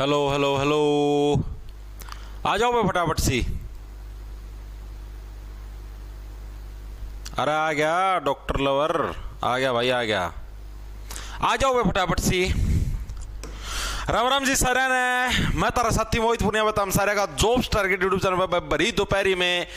Hello hello hello. आ जाओ भाई फटाफट सी। अरे आ गया डॉक्टर लवर, आ गया भाई आ गया। आ जाओ भाई फटाफट सी। राम राम जी सारे ने। मैं तारा साथी मोहित पुनिया बता सारे का जॉब स्टार के यूट्यूब चैनल पर भरी दोपहरी में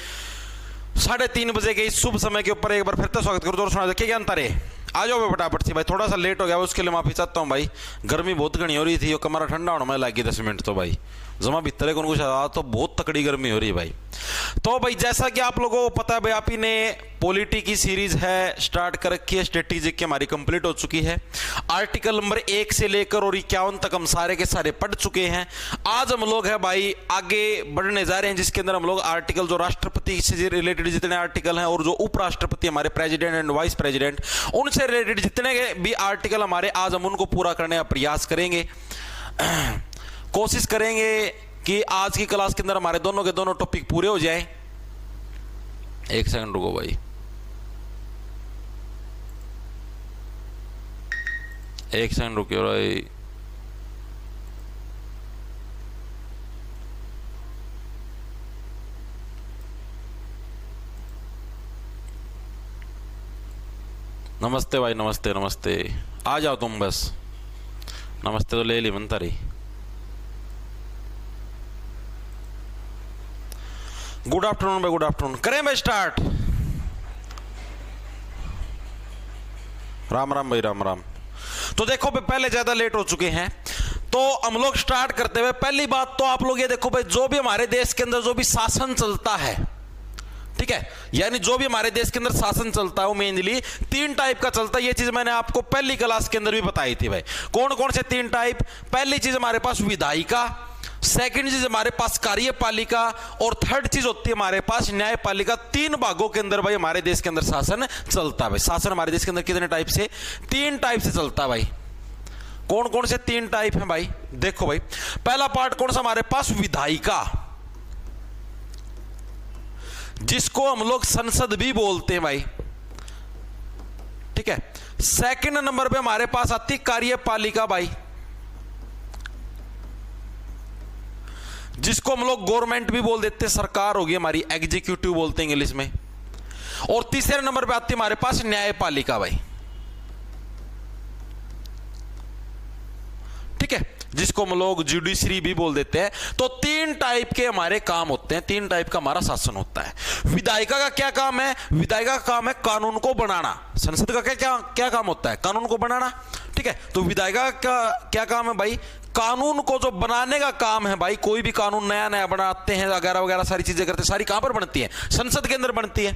3:30 बजे के इस शुभ समय के ऊपर एक बार फिर से स्वागत करो। सुना क्या ज्ञान तारे। आ जाओ भाई फटाफट से। भाई थोड़ा सा लेट हो गया उसके लिए माफी चाहता हूँ भाई। गर्मी बहुत घनी हो रही थी, कमरा ठंडा होने में लगी 10 मिनट तो भाई जमा भीतर को कुछ तो बहुत तकड़ी गर्मी हो रही है भाई। तो भाई जैसा कि आप लोगों को पता है भाई, आप ही ने पॉलिटी की सीरीज है स्टार्ट कर रखी है, स्ट्रेटेजिक की हमारी कंप्लीट हो चुकी है। आर्टिकल नंबर 1 से लेकर और 51 तक हम सारे के सारे पढ़ चुके हैं। आज हम लोग है भाई आगे बढ़ने जा रहे हैं, जिसके अंदर हम लोग आर्टिकल जो राष्ट्रपति से रिलेटेड जितने आर्टिकल हैं और जो उपराष्ट्रपति हमारे प्रेसिडेंट एंड वाइस प्रेसिडेंट उनसे रिलेटेड जितने भी आर्टिकल हमारे, आज हम उनको पूरा करने का प्रयास करेंगे। कोशिश करेंगे कि आज की क्लास के अंदर हमारे दोनों के दोनों टॉपिक पूरे हो जाएं। एक सेकंड रुको भाई, एक सेकंड रुकियो भाई। नमस्ते भाई, नमस्ते नमस्ते। आ जाओ तुम बस। नमस्ते तो ले ली मंतारी। गुड आफ्टरनून भाई, गुड आफ्टरनून। करें भाई स्टार्ट। राम राम भाई, राम राम। तो देखो भाई पहले ज्यादा लेट हो चुके हैं तो हम लोग स्टार्ट करते हुए पहली बात तो आप लोग ये देखो भाई, जो भी हमारे देश के अंदर जो भी शासन चलता है, ठीक है, यानी जो भी हमारे देश के अंदर शासन चलता है वो मेनली 3 टाइप का चलता है। ये चीज मैंने आपको पहली क्लास के अंदर भी बताई थी भाई। कौन कौन से 3 टाइप। पहली चीज हमारे पास विधायिका, सेकंड चीज हमारे पास कार्यपालिका और थर्ड चीज होती है हमारे पास न्यायपालिका। 3 भागों के अंदर भाई हमारे देश के अंदर शासन चलता है भाई। शासन हमारे देश के अंदर कितने टाइप से? 3 टाइप से चलता है भाई। कौन कौन से 3 टाइप हैं भाई? देखो भाई, पहला पार्ट कौन सा हमारे पास? विधायिका, जिसको हम लोग संसद भी बोलते हैं भाई, ठीक है। सेकंड नंबर पे हमारे पास आती कार्यपालिका भाई, जिसको हम लोग गवर्नमेंट भी बोल देते हैं, सरकार होगी हमारी, एग्जीक्यूटिव बोलते हैं इंग्लिश में। और तीसरे नंबर पे आती है हमारे पास न्यायपालिका भाई, ठीक है, जिसको हम लोग जुडिशरी भी बोल देते हैं। तो 3 टाइप के हमारे काम होते हैं, 3 टाइप का हमारा शासन होता है। विधायिका का क्या काम है? विधायिका का काम है कानून को बनाना। संसद का क्या क्या काम होता है? कानून को बनाना, ठीक है। तो विधायिका का क्या काम है भाई? कानून को जो बनाने का काम है भाई। कोई भी कानून नया नया बनाते हैं वगैरह वगैरह सारी चीजें करते हैं, सारी कहां पर बनती है? संसद के अंदर बनती है।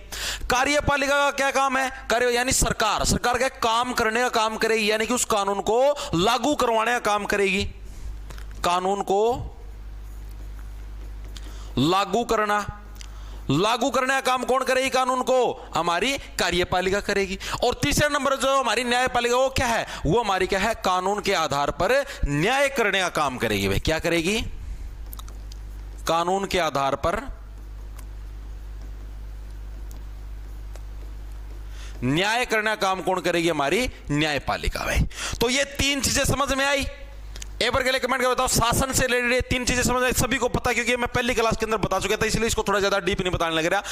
कार्यपालिका का क्या काम है? कार्य यानी सरकार, सरकार का काम करने का काम करेगी, यानी कि उस कानून को लागू करवाने का काम करेगी। कानून को लागू करना, लागू करने का काम कौन करेगी? कानून को हमारी कार्यपालिका करेगी। और तीसरा नंबर जो हमारी न्यायपालिका, वो क्या है? वो हमारी क्या है? कानून के आधार पर न्याय करने का काम करेगी भाई। क्या करेगी? कानून के आधार पर न्याय करने का काम कौन करेगी? हमारी न्यायपालिका भाई। तो ये 3 चीजें समझ में आई? एक बार के लिए कमेंट कर बताओ। शासन से रिलेटेड 3 चीजें समझ में सभी को पता, क्योंकि मैं पहली क्लास के अंदर बता चुका था, इसलिए इसको थोड़ा ज्यादा डीप नहीं बताने लग रहा।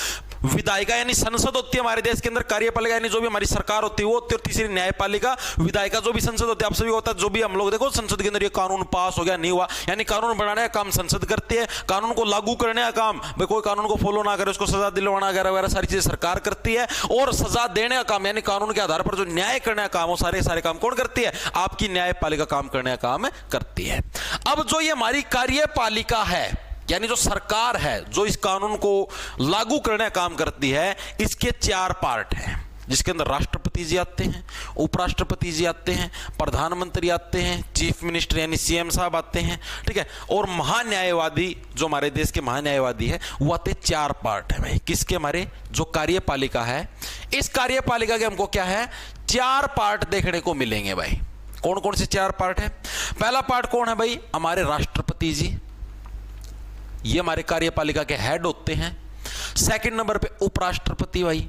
विधायिका यानी संसद होती है हमारे देश के अंदर, कार्यपालिका यानी जो भी हमारी सरकार होती है वो होती है, और तीसरी न्यायपालिका। विधायिका जो भी संसद होती है, आप सभी को होता है, जो भी हम लोग देखो संसद के अंदर ये कानून पास हो गया नहीं हुआ, यानी कानून बनाने का काम संसद करती है। कानून को लागू करने का काम भाई, कोई कानून को फॉलो ना करे उसको सजा दिलवाना वगैरह वगैरह सारी चीजें सरकार करती है। और सजा देने का काम यानी कानून के आधार पर जो न्याय करने का काम, वो सारे काम कौन करती है? आपकी न्यायपालिका काम करने का काम करती है। अब जो ये हमारी कार्यपालिका है, यानी जो सरकार है जो इस कानून को लागू करने का काम करती है, इसके 4 पार्ट हैं, जिसके अंदर राष्ट्रपति जी आते हैं, उपराष्ट्रपति जी आते हैं, प्रधानमंत्री आते हैं, चीफ मिनिस्टर यानी सीएम साहब आते हैं, ठीक है, और महान्यायवादी जो हमारे देश के महान्यायवादी है वो आते। 4 पार्ट है भाई किसके? हमारे जो कार्यपालिका है। इस कार्यपालिका के हमको क्या है? 4 पार्ट देखने को मिलेंगे भाई। कौन कौन से 4 पार्ट है? पहला पार्ट कौन है भाई? हमारे राष्ट्रपति जी, ये हमारे कार्यपालिका के हेड होते हैं। सेकंड नंबर पे उपराष्ट्रपति भाई,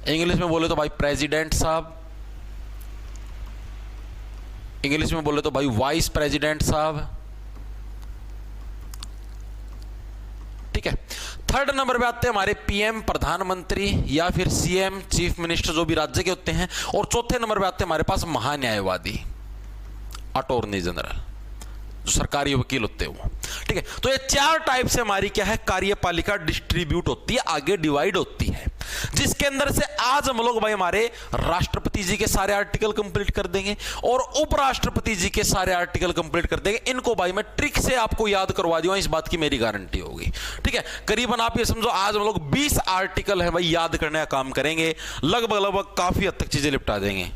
इंग्लिश में बोले तो भाई प्रेसिडेंट साहब, इंग्लिश में बोले तो भाई वाइस प्रेसिडेंट साहब, ठीक है। थर्ड नंबर पे आते हैं हमारे पीएम प्रधानमंत्री या फिर सीएम चीफ मिनिस्टर, जो भी राज्य के होते हैं। और चौथे नंबर पे आते हैं हमारे पास महान्यायवादी, अटॉर्नी जनरल, जो सरकारी वकील होते हैं वो, ठीक है। तो ये चार टाइप से हमारी क्या है कार्यपालिका डिस्ट्रीब्यूट होती है, आगे डिवाइड होती है, जिसके अंदर से आज हम लोग भाई हमारे राष्ट्रपति जी के सारे आर्टिकल कंप्लीट कर देंगे और उपराष्ट्रपति जी के सारे आर्टिकल कंप्लीट कर देंगे। इनको भाई मैं ट्रिक से आपको याद करवा दूंगा, इस बात की मेरी गारंटी होगी, ठीक है। करीबन आप ये समझो आज हम लोग 20 आर्टिकल है भाई याद करने का काम करेंगे, लगभग काफी हद तक चीजें निपटा देंगे।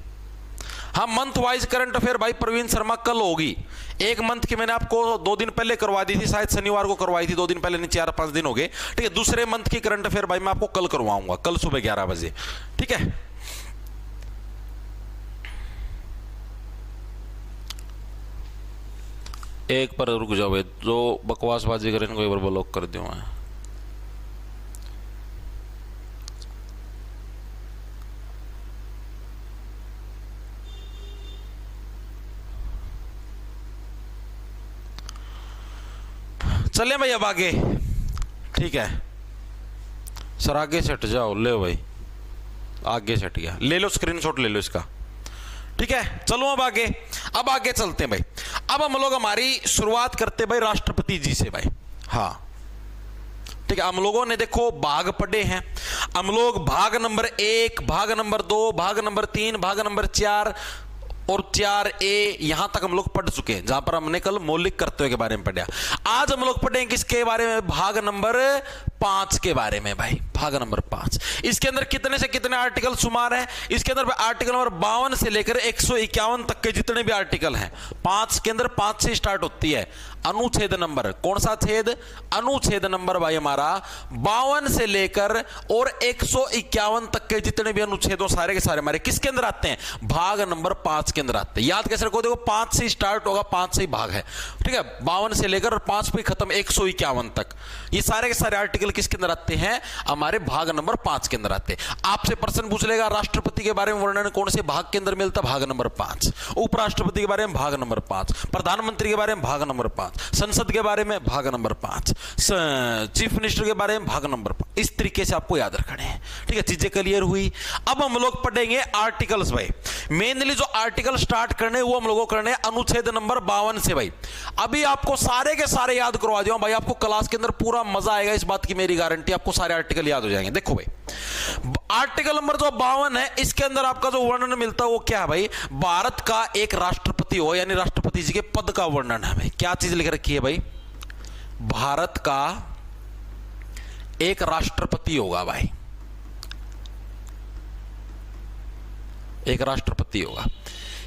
हाँ, मंथ वाइज करंट अफेयर भाई प्रवीण शर्मा कल होगी। एक मंथ की मैंने आपको 2 दिन पहले करवा दी थी, शायद शनिवार को करवाई थी, 2 दिन पहले नहीं 4-5 दिन हो गए, ठीक है। दूसरे मंथ की करंट अफेयर भाई मैं आपको कल करवाऊंगा, कल सुबह 11 बजे, ठीक है। एक पर रुक जाओ भाई, जो बकवासबाजी करें इनको एक बार ब्लॉक कर दूं मैं। चले भाई अब आगे, ठीक है सर, आगे से हट जाओ, ले भाई आगे से हट गया, ले लो स्क्रीनशॉट ले लो इसका, ठीक है। चलो अब आगे चलते हैं भाई। अब हम लोग हमारी शुरुआत करते हैं भाई राष्ट्रपति जी से भाई। हाँ ठीक है, हम लोगों ने देखो भाग पढ़े हैं, हम लोग भाग नंबर 1, भाग नंबर 2, भाग नंबर 3, भाग नंबर 4 और 4A यहां तक हम लोग पढ़ चुके हैं, जहां पर हमने कल मौलिक कर्तव्य के बारे में पढ़ा। आज हम लोग पढ़ेंगे किसके बारे में, भाग नंबर 5 के बारे में भाई, भाग नंबर 5। इसके अंदर कितने से कितने आर्टिकल शुमार है, इसके अंदर आर्टिकल नंबर 52 से लेकर 151 तक के जितने भी आर्टिकल हैं, 5 के अंदर 5 से स्टार्ट होती है अनुच्छेद नंबर। कौन सा छेद, अनुच्छेद नंबर भाई हमारा 52 से लेकर और 151 तक के जितने भी अनुच्छेदों सारे के सारे हमारे किसके अंदर आते हैं, भाग नंबर 5 के अंदर आते हैं। याद कैसे रखो, देखो 5 से स्टार्ट होगा, 5 से ही भाग है, ठीक है। 52 से लेकर 5 पे खत्म 151 तक, ये सारे के सारे आर्टिकल किसके अंदर आते हैं, हमारे भाग नंबर 5 के अंदर आते हैं। आपसे प्रश्न पूछ लेगा राष्ट्रपति के बारे में वर्णन कौन से भाग के अंदर मिलता, भाग नंबर 5। उपराष्ट्रपति के बारे में भाग नंबर 5, प्रधानमंत्री के बारे में भाग नंबर 5, संसद के बारे में भाग नंबर 5, चीफ मिनिस्टर के बारे में भाग नंबर 5। इस तरीके से आपको याद रखने हैं, ठीक है। चीजें क्लियर हुई। अब हम लोग पढ़ेंगे आर्टिकल्स भाई। मेनली जो आर्टिकल स्टार्ट करने वो हम लोगों को करने अनुच्छेद नंबर 52 से भाई। अभी आपको सारे के सारे याद करवा दिया भाई, आपको क्लास के अंदर पूरा मजा आएगा, इस बात की मेरी गारंटी, आपको सारे आर्टिकल याद हो जाएंगे। देखो भाई, आर्टिकल नंबर जो 52 है, इसके अंदर आपका जो वर्णन मिलता है वो क्या है भाई, भारत का एक राष्ट्रपति हो, यानी राष्ट्रपति जी के पद का वर्णन है भाई। क्या चीज लिख रखी है भाई, भारत का एक राष्ट्रपति होगा भाई, एक राष्ट्रपति होगा।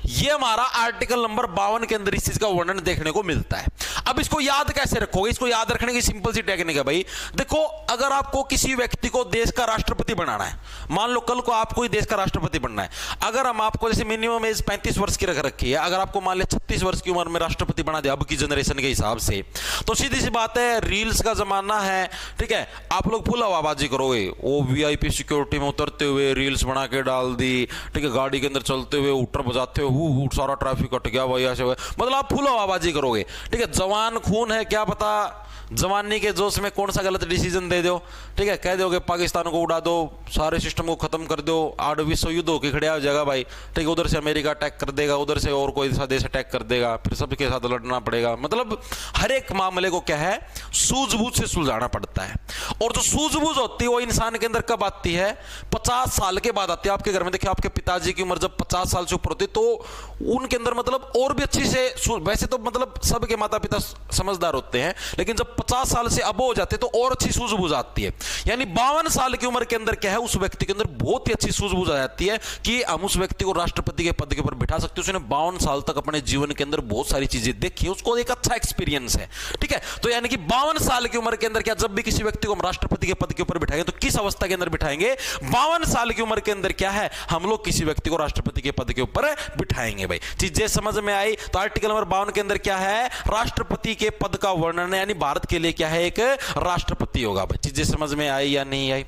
ये हमारा आर्टिकल नंबर 52 के अंदर इस चीज का वर्णन देखने को मिलता है। अब इसको याद कैसे रखोगे, इसको याद रखने की सिंपल सी टेक्निक है भाई। देखो, अगर आपको किसी व्यक्ति को देश का राष्ट्रपति बनाना है, मान लो कल को आपको ही देश का राष्ट्रपति बनना है, अगर हम आपको जैसे मिनिमम एज 35 वर्ष की रख रखी है, अगर आपको मान ले 36 वर्ष की उम्र में राष्ट्रपति बना दिया अब की जनरेशन के हिसाब से, तो सीधी सी बात है, रील्स का जमाना है, ठीक है, आप लोग फुल हवाबाजी करोगे, वो VIP सिक्योरिटी में उतरते हुए रील्स बना के डाल दी, ठीक है, गाड़ी के अंदर चलते हुए हूटर बजाते हुए सारा ट्रैफिक कट गया भाई, ऐसे मतलब आप फुल हवाबाजी करोगे, ठीक है। जवान खून है, क्या पता जवानी के जोश में कौन सा गलत डिसीजन दे दो, ठीक है, कह दोगे पाकिस्तान को उड़ा दो, सारे सिस्टम को खत्म कर दो, 8 विश्व युद्ध होकर खड़ा हो जाएगा भाई, ठीक है। उधर से अमेरिका अटैक कर देगा, उधर से और कोई सा देश अटैक कर देगा, फिर सबके साथ लड़ना पड़ेगा। मतलब हर एक मामले को क्या है, सूझबूझ से सुलझाना पड़ता है। और जो सूझबूझ होती है वो इंसान के अंदर कब आती है, 50 साल के बाद आती है। आपके घर में देखिए, आपके पिताजी की उम्र जब 50 साल से ऊपर होती है तो उनके अंदर मतलब और भी अच्छी से, वैसे तो मतलब सबके माता पिता समझदार होते हैं, लेकिन जब 50 साल से अब हो जाते तो और अच्छी सूझबूझ आती है। यानी 52 साल की उम्र के अंदर क्या है, उस व्यक्ति के अंदर बहुत ही अच्छी सूझबूझ आ जाती है कि हम उस व्यक्ति को राष्ट्रपति के पद के ऊपर बिठा सकते हैं। उसने 52 साल तक अपने जीवन के अंदर बहुत सारी चीजें देखी, उसको एक अच्छा एक्सपीरियंस है, ठीक है। तो यानी कि 52 साल की उम्र के अंदर क्या, जब भी किसी व्यक्ति को हम राष्ट्रपति के पद के ऊपर बिठाएंगे तो किस अवस्था के अंदर बिठाएंगे, 52 साल की उम्र के अंदर क्या है, हम लोग किसी व्यक्ति को राष्ट्रपति के पद के ऊपर बिठाएंगे भाई। चीजें समझ में आई। तो आर्टिकल नंबर 52 के अंदर क्या है, राष्ट्रपति के पद का वर्णन है, यानी भारत के लिए क्या है, एक राष्ट्रपति होगा भाई। चीजें समझ में आई या नहीं आई।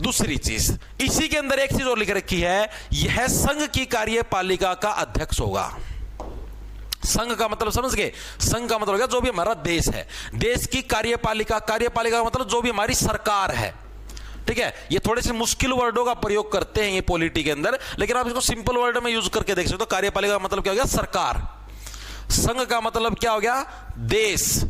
दूसरी चीज इसी के अंदर एक चीज और लिख रखी है, यह संघ की कार्यपालिका का अध्यक्ष होगा। संघ का मतलब समझ गए, संघ का मतलब हो गया जो भी हमारा देश है, देश की कार्यपालिका, कार्यपालिका का मतलब जो भी हमारी सरकार है। ठीक है, ये थोड़े से मुश्किल वर्डों का प्रयोग करते हैं ये पॉलिटी के अंदर, लेकिन आप इसको सिंपल वर्ड में यूज करके देख सकते हो। कार्यपालिका का मतलब क्या हो गया, सरकार। संघ का मतलब क्या हो गया, देश।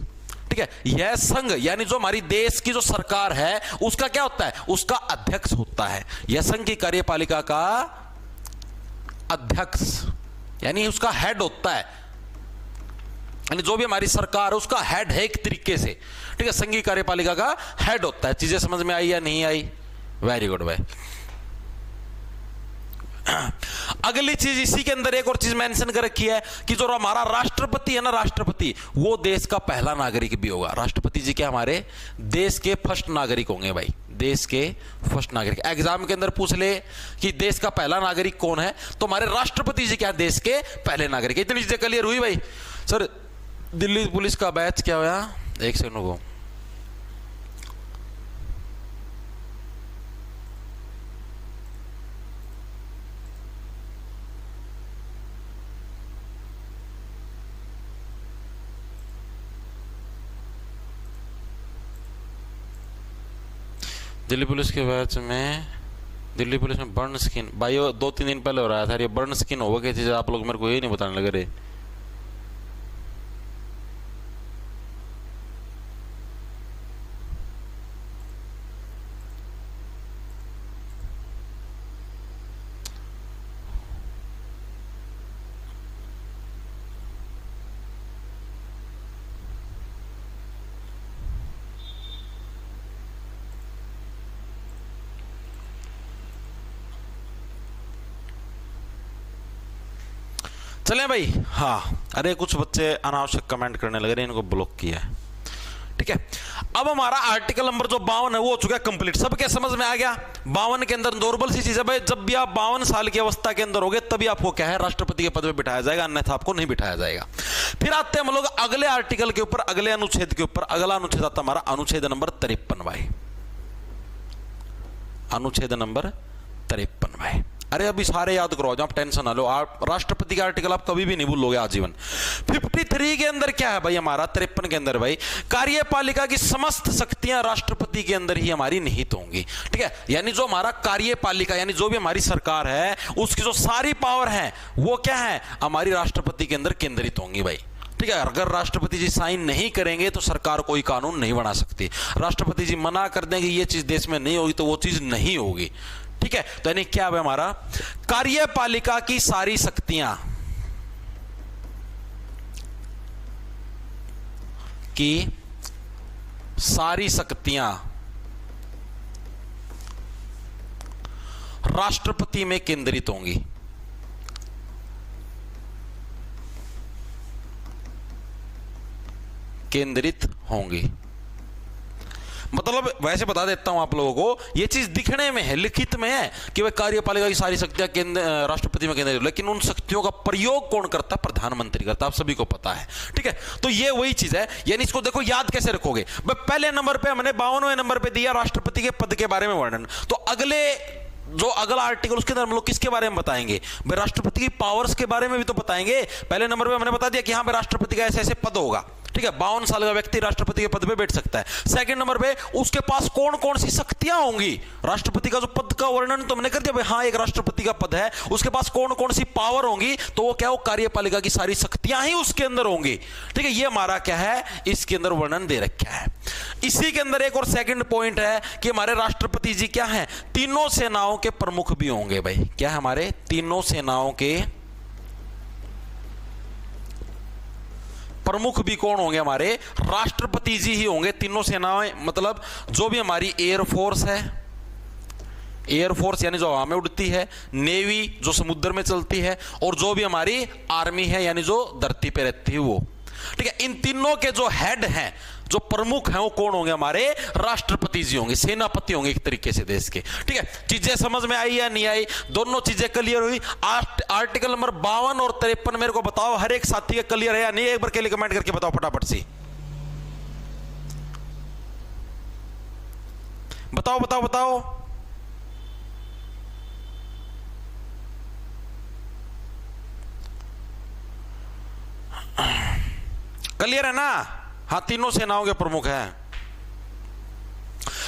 ठीक है, यह संघ यानी जो हमारी देश की जो सरकार है उसका क्या होता है, उसका अध्यक्ष होता है। यह संघ की कार्यपालिका का अध्यक्ष यानी उसका हेड होता है, यानी जो भी हमारी सरकार है उसका हेड है एक तरीके से। ठीक है, संघीय कार्यपालिका का हेड होता है। चीजें समझ में आई या नहीं आई? वेरी गुड भाई। अगली चीज इसी के अंदर एक और चीज मेंशन कर रखी है कि जो हमारा राष्ट्रपति है ना, राष्ट्रपति वो देश का पहला नागरिक भी होगा। राष्ट्रपति जी क्या हमारे देश के फर्स्ट नागरिक होंगे भाई, देश के फर्स्ट नागरिक। एग्जाम के अंदर पूछ ले कि देश का पहला नागरिक कौन है, तो हमारे राष्ट्रपति जी क्या देश के पहले नागरिक। इतनी चीजें क्लियर हुई भाई। सर दिल्ली पुलिस का बैच क्या हुआ, एक सेकंड को। दिल्ली पुलिस के बैच में, दिल्ली पुलिस में बर्न स्किन भाई 2-3 दिन पहले हो रहा था। ये बर्न स्किन होगा क्या चीज, आप लोग मेरे को ये नहीं बताने लगे रे। चले भाई। हाँ, अरे कुछ बच्चे अनावश्यक कमेंट करने लगे, इनको ब्लॉक किया है। ठीक है, अब हमारा आर्टिकल नंबर जो 52 है वो हो चुका है कंप्लीट। सबके समझ में आ गया। 52 के अंदर नॉर्मल सी चीज है भाई, जब भी आप 52 साल की अवस्था के अंदर होगे तभी आपको क्या है, राष्ट्रपति के पद पे बिठाया जाएगा, अन्यथा आपको नहीं बिठाया जाएगा। फिर आते हैं हम लोग अगले आर्टिकल के ऊपर, अगले अनुच्छेद के ऊपर। अगला अनुच्छेद आता हमारा अनुच्छेद नंबर 53 भाई, अनुच्छेद नंबर 53 भाई। अरे अभी सारे याद करो, आप टेंशन ना लो। आप राष्ट्रपति का आर्टिकल आप कभी भी नहीं भूलोगे आजीवन। 53 के अंदर क्या है भाई हमारा, 53 के अंदर भाई कार्यपालिका की समस्त शक्तियां राष्ट्रपति के अंदर ही हमारी निहित होंगी। ठीक है, यानी जो हमारा कार्यपालिका यानी जो भी हमारी सरकार है उसकी जो सारी पावर है वो क्या है, हमारी राष्ट्रपति के अंदर केंद्रित होंगी भाई। ठीक है, अगर राष्ट्रपति जी साइन नहीं करेंगे तो सरकार कोई कानून नहीं बना सकती। राष्ट्रपति जी मना कर देंगे ये चीज देश में नहीं होगी तो वो चीज नहीं होगी। ठीक है, तो यानी क्या है हमारा, कार्यपालिका की सारी शक्तियां राष्ट्रपति में केंद्रित होंगी। मतलब वैसे बता देता हूं आप लोगों को, ये चीज दिखने में है, लिखित में है कि वह कार्यपालिका की सारी शक्तियां राष्ट्रपति में केंद्रित, लेकिन उन शक्तियों का प्रयोग कौन करता है, प्रधानमंत्री करता है, आप सभी को पता है। ठीक है, तो ये वही चीज है। यानी इसको देखो याद कैसे रखोगे, पहले नंबर पे हमने 52वें नंबर पे दिया राष्ट्रपति के पद के बारे में वर्णन। तो जो अगला आर्टिकल उसके अंदर हम लोग किसके बारे में बताएंगे भाई, राष्ट्रपति की पावर्स के बारे में भी तो बताएंगे। पहले नंबर पे हमने बता दिया कि हाँ भाई राष्ट्रपति का ऐसे ऐसे पद होगा। ठीक है, 52 साल का व्यक्ति राष्ट्रपति के पद पे बैठ सकता है। सेकंड नंबर पे उसके पास कौन कौन सी शक्तियां होंगी, राष्ट्रपति का जो पद का वर्णन तो हमने कर दिया भाई, हाँ एक राष्ट्रपति का पद है, उसके पास कौन कौन सी पावर होंगी, तो वो क्या, वो कार्यपालिका की सारी शक्तियां ही उसके अंदर होंगी। ठीक है, ये हमारा क्या है, इसके अंदर वर्णन दे रखा है। इसी के अंदर एक और सेकंड पॉइंट है कि हमारे राष्ट्रपति जी क्या है, तीनों सेनाओं के प्रमुख भी होंगे भाई। क्या है, हमारे तीनों सेनाओं के प्रमुख भी कौन होंगे, हमारे राष्ट्रपति जी ही होंगे। तीनों सेनाएं मतलब जो भी हमारी एयरफोर्स है, एयरफोर्स यानी जो हवा में उड़ती है, नेवी जो समुद्र में चलती है, और जो भी हमारी आर्मी है यानी जो धरती पे रहती है वो। ठीक है, इन तीनों के जो हेड हैं, जो प्रमुख हैं, वो कौन होंगे, हमारे राष्ट्रपति जी होंगे, सेनापति होंगे एक तरीके से देश के। ठीक है, चीजें समझ में आई या नहीं आई, दोनों चीजें क्लियर हुई। आर्टिकल नंबर 52 और 53 मेरे को बताओ, हर एक साथी के क्लियर है या नहीं, एक बार के लिए कमेंट करके बताओ फटाफट से। बताओ बताओ बताओ। क्लियर है ना? हाँ, तीनों सेनाओं के प्रमुख हैं।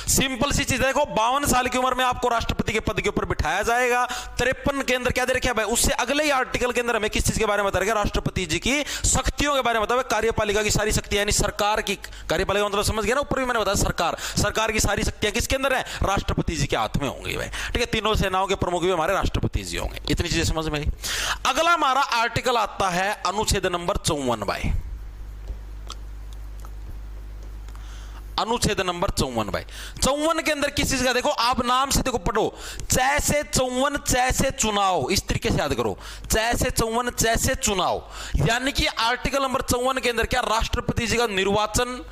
सिंपल सी चीज देखो, 52 साल की उम्र में आपको राष्ट्रपति के पद के ऊपर बिठाया जाएगा। 53 के अंदर क्या दे रखा है भाई, उससे अगले ही आर्टिकल के अंदर हमें किस चीज के बारे में बता रखा है? राष्ट्रपति जी की शक्तियों के बारे में बताया, कार्यपालिका की सारी शक्तियां, यानी सरकार की, कार्यपालिका मतलब समझ गया ना, ऊपर भी मैंने बताया सरकार की सारी शक्तियां किसके अंदर है? राष्ट्रपति जी के हाथ में होंगी भाई। ठीक है, तीनों सेनाओं के प्रमुख भी हमारे राष्ट्रपति जी होंगे। इतनी चीजें समझ में आई। अगला हमारा आर्टिकल आता है अनुच्छेद नंबर 54 भाई, अनुच्छेद नंबर 54 भाई। 54 के अंदर किस चीज का, देखो आप नाम से देखो पढ़ो, चै से 54 चै से चुनाव, इस तरीके से याद करो, चै से 54 चै से चुनाव। यानी कि आर्टिकल नंबर 54 के अंदर क्या, राष्ट्रपति जी का निर्वाचन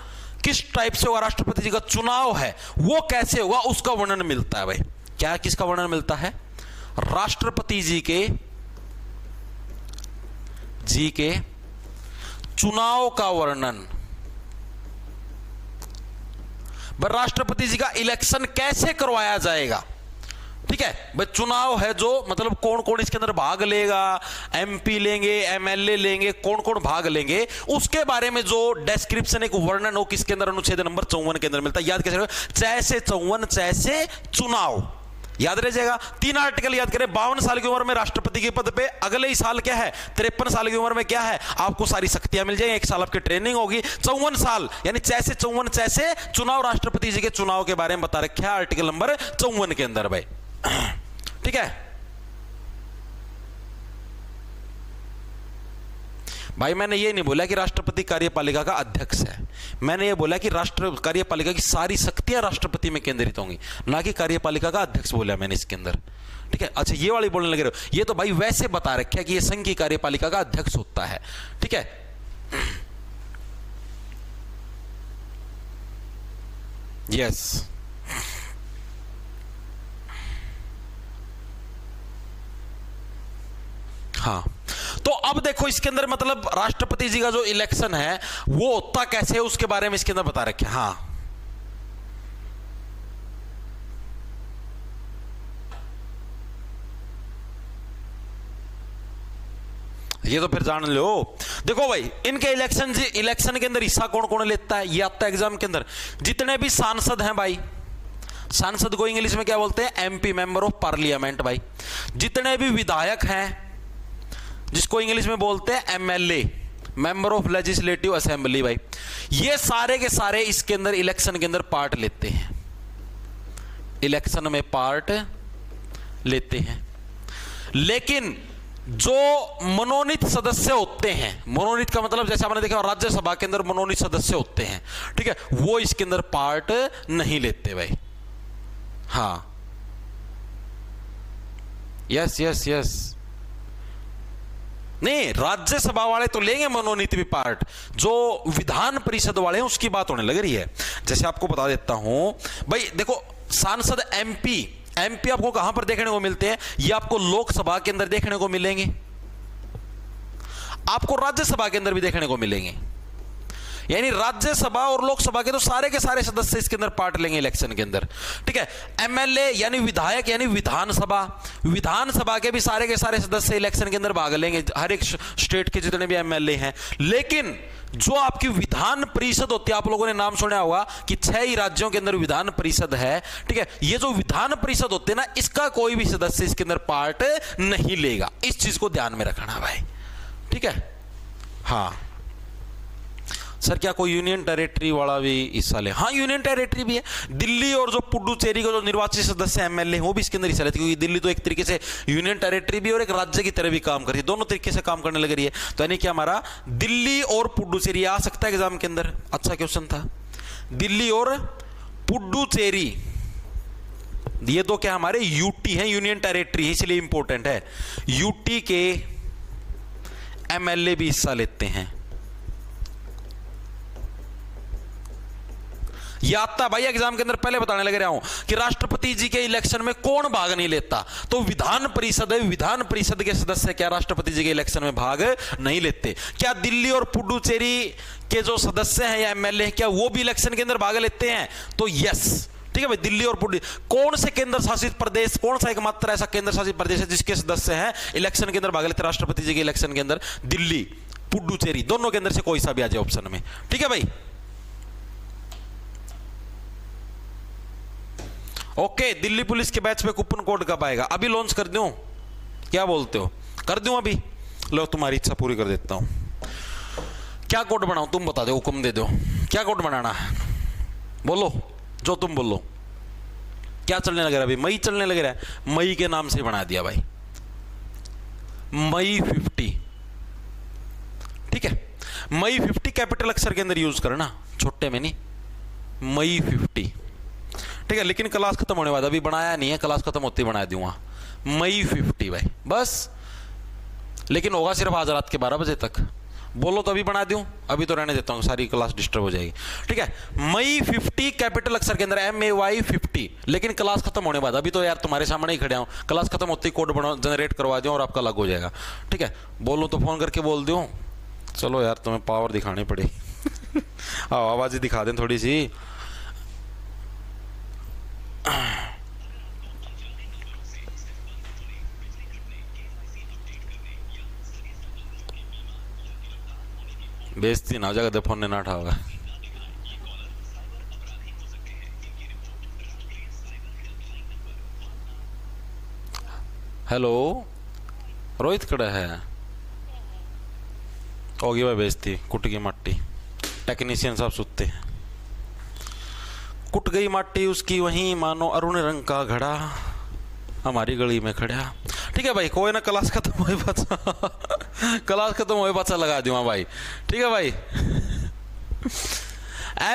किस टाइप से होगा, राष्ट्रपति जी का चुनाव है वो कैसे होगा, उसका वर्णन मिलता है भाई। क्या, किसका वर्णन मिलता है? राष्ट्रपति जी के चुनाव का वर्णन। राष्ट्रपति जी का इलेक्शन कैसे करवाया जाएगा? ठीक है भाई, चुनाव है जो मतलब कौन कौन इसके अंदर भाग लेगा, एमपी लेंगे, एमएलए लेंगे, कौन कौन भाग लेंगे, उसके बारे में जो डिस्क्रिप्शन, एक वर्णन हो किसके अंदर, अनुच्छेद नंबर 54 के अंदर मिलता है। याद कैसे रखो, चै से 54 चै से चुनाव, याद रह जाएगा। 3 आर्टिकल याद करें। 52 साल की उम्र में राष्ट्रपति के पद पे, अगले ही साल क्या है, 53 साल की उम्र में क्या है, आपको सारी शक्तियां मिल जाएंगी, 1 साल आपकी ट्रेनिंग होगी। 54 साल यानी चै से 54 चै से चुनाव, राष्ट्रपति जी के चुनाव के बारे में बता रखा है आर्टिकल नंबर 54 के अंदर भाई। ठीक है भाई, मैंने ये नहीं बोला कि राष्ट्रपति कार्यपालिका का अध्यक्ष है, मैंने ये बोला कि राष्ट्र कार्यपालिका की सारी शक्तियां राष्ट्रपति में केंद्रित होंगी, ना कि कार्यपालिका का अध्यक्ष बोला मैंने इसके अंदर। ठीक है, अच्छा ये वाली बोलने लगे रहे हो, ये तो भाई वैसे बता रखा है कि ये संघ की कार्यपालिका का अध्यक्ष होता है। ठीक है, यस, हाँ। तो अब देखो इसके अंदर मतलब राष्ट्रपति जी का जो इलेक्शन है वो होता कैसे है, उसके बारे में इसके अंदर बता रखे। हाँ, ये तो फिर जान लो। देखो भाई, इनके इलेक्शन के अंदर हिस्सा कौन कौन लेता है, ये आता है एग्जाम के अंदर। जितने भी सांसद हैं भाई, सांसद को इंग्लिश में क्या बोलते हैं, एमपी, मेंबर ऑफ पार्लियामेंट भाई। जितने भी विधायक हैं, जिसको इंग्लिश में बोलते हैं MLA, member of legislative assembly भाई, ये सारे के सारे इसके अंदर इलेक्शन के अंदर पार्ट लेते हैं, इलेक्शन में पार्ट लेते हैं। लेकिन जो मनोनीत सदस्य होते हैं, मनोनीत का मतलब जैसे आपने देखा राज्यसभा के अंदर मनोनीत सदस्य होते हैं, ठीक है, वो इसके अंदर पार्ट नहीं लेते भाई। हाँ, यस यस यस, नहीं, राज्यसभा वाले तो लेंगे मनोनीत भी पार्ट, जो विधान परिषद वाले हैं उसकी बात होने लग रही है। जैसे आपको बता देता हूं भाई, देखो सांसद एमपी आपको कहां पर देखने को मिलते हैं, ये आपको लोकसभा के अंदर देखने को मिलेंगे, आपको राज्यसभा के अंदर भी देखने को मिलेंगे। यानी राज्यसभा और लोकसभा के तो सारे के सारे सदस्य इसके अंदर पार्ट लेंगे इलेक्शन के अंदर। ठीक है, एमएलए यानी विधायक यानी विधानसभा के भी सारे के सारे सदस्य इलेक्शन के अंदर भाग लेंगे, हर एक स्टेट के जितने भी एमएलए हैं। लेकिन जो आपकी विधान परिषद होती है, आप लोगों ने नाम सुना होगा कि 6 ही राज्यों के अंदर विधान परिषद है। ठीक है, ये जो विधान परिषद होते हैं ना, इसका कोई भी सदस्य इसके अंदर पार्ट नहीं लेगा, इस चीज को ध्यान में रखना भाई। ठीक है, हाँ सर, क्या कोई यूनियन टेरिटरी वाला भी हिस्सा ले? हाँ, यूनियन टेरिटरी भी है। दिल्ली और जो पुडुचेरी का जो निर्वाचित सदस्य एमएलए वो भी इसके अंदर हिस्सा लेते हैं, क्योंकि दिल्ली तो एक तरीके से यूनियन टेरिटरी भी और एक राज्य की तरह भी काम करती है, दोनों तरीके से काम करने लग रही है। तो यानी कि हमारा दिल्ली और पुडुचेरी आ सकता है एग्जाम के अंदर, अच्छा क्वेश्चन था। दिल्ली और पुडुचेरी ये तो क्या हमारे यूटी है, यूनियन टेरिटरी, इसलिए इंपॉर्टेंट है। यूटी के एमएलए भी हिस्सा लेते हैं। यह आता भाई एग्जाम के अंदर, पहले बताने लग रहा हूं कि राष्ट्रपति जी के इलेक्शन में कौन भाग नहीं लेता, तो विधान परिषद है, विधान परिषद के सदस्य क्या राष्ट्रपति जी के इलेक्शन में भाग नहीं लेते। क्या दिल्ली और पुडुचेरी के जो सदस्य हैं या एमएलए क्या वो भी इलेक्शन के अंदर भाग लेते हैं? तो यस, ठीक है भाई, दिल्ली और पुडुचेरी। कौन से केंद्र शासित प्रदेश, कौन सा एकमात्र ऐसा केंद्र शासित प्रदेश है जिसके सदस्य हैं इलेक्शन के अंदर भाग लेते राष्ट्रपति जी के इलेक्शन के अंदर? दिल्ली। पुडुचेरी, दोनों के अंदर से कोई सा भी आ जाए ऑप्शन में। ठीक है भाई, ओके। दिल्ली पुलिस के बैच पे कूपन कोड कब आएगा? अभी लॉन्च कर दूं, क्या बोलते हो? कर दूं अभी? लो तुम्हारी इच्छा पूरी कर देता हूं। क्या कोड बनाऊं तुम बता दो, हुक्म दे दो, क्या कोड बनाना है? बोलो, जो तुम बोलो। क्या चलने लग रहा है अभी? मई चलने लग रहा है, मई के नाम से बना दिया भाई, मई 50। ठीक है, मई 50 कैपिटल अक्षर के अंदर यूज करना, छोटे में नहीं, मई 50। ठीक है, लेकिन क्लास खत्म होने बाद, अभी बनाया नहीं है, क्लास खत्म होते ही बना दूंगा मई 50 भाई, बस। लेकिन होगा सिर्फ आज रात के 12 बजे तक। बोलो तो अभी बना दूं, अभी तो रहने देता हूं, सारी क्लास डिस्टर्ब हो जाएगी। ठीक है, मई 50 कैपिटल अक्षर के अंदर, MAY 50, लेकिन क्लास खत्म होने बाद। अभी तो यार तुम्हारे सामने ही खड़े हूं, क्लास खत्म होते ही कोड बना जनरेट करवा दूं और आपका लग हो जाएगा। ठीक है, बोलो तो फोन करके बोल दूं। चलो यार तुम्हें पावर दिखानी पड़ेगी। आवाज ही दिखा दें थोड़ी सी। बेइज्जती ना हो जाएगा, फोन ने ना उठाओगा। हेलो, रोहित खड़ा है? होगी भाई बेइज्जती, कुट की मट्टी, टेक्नीशियन साहब सुनते हैं। कुट गई माटी उसकी वहीं, मानो अरुण रंग का घड़ा हमारी गली में खड़ा। ठीक है भाई, कोई ना, क्लास खत्म हुए पाचा, क्लास खत्म हुए पाचा लगा दूंगा भाई। ठीक है भाई,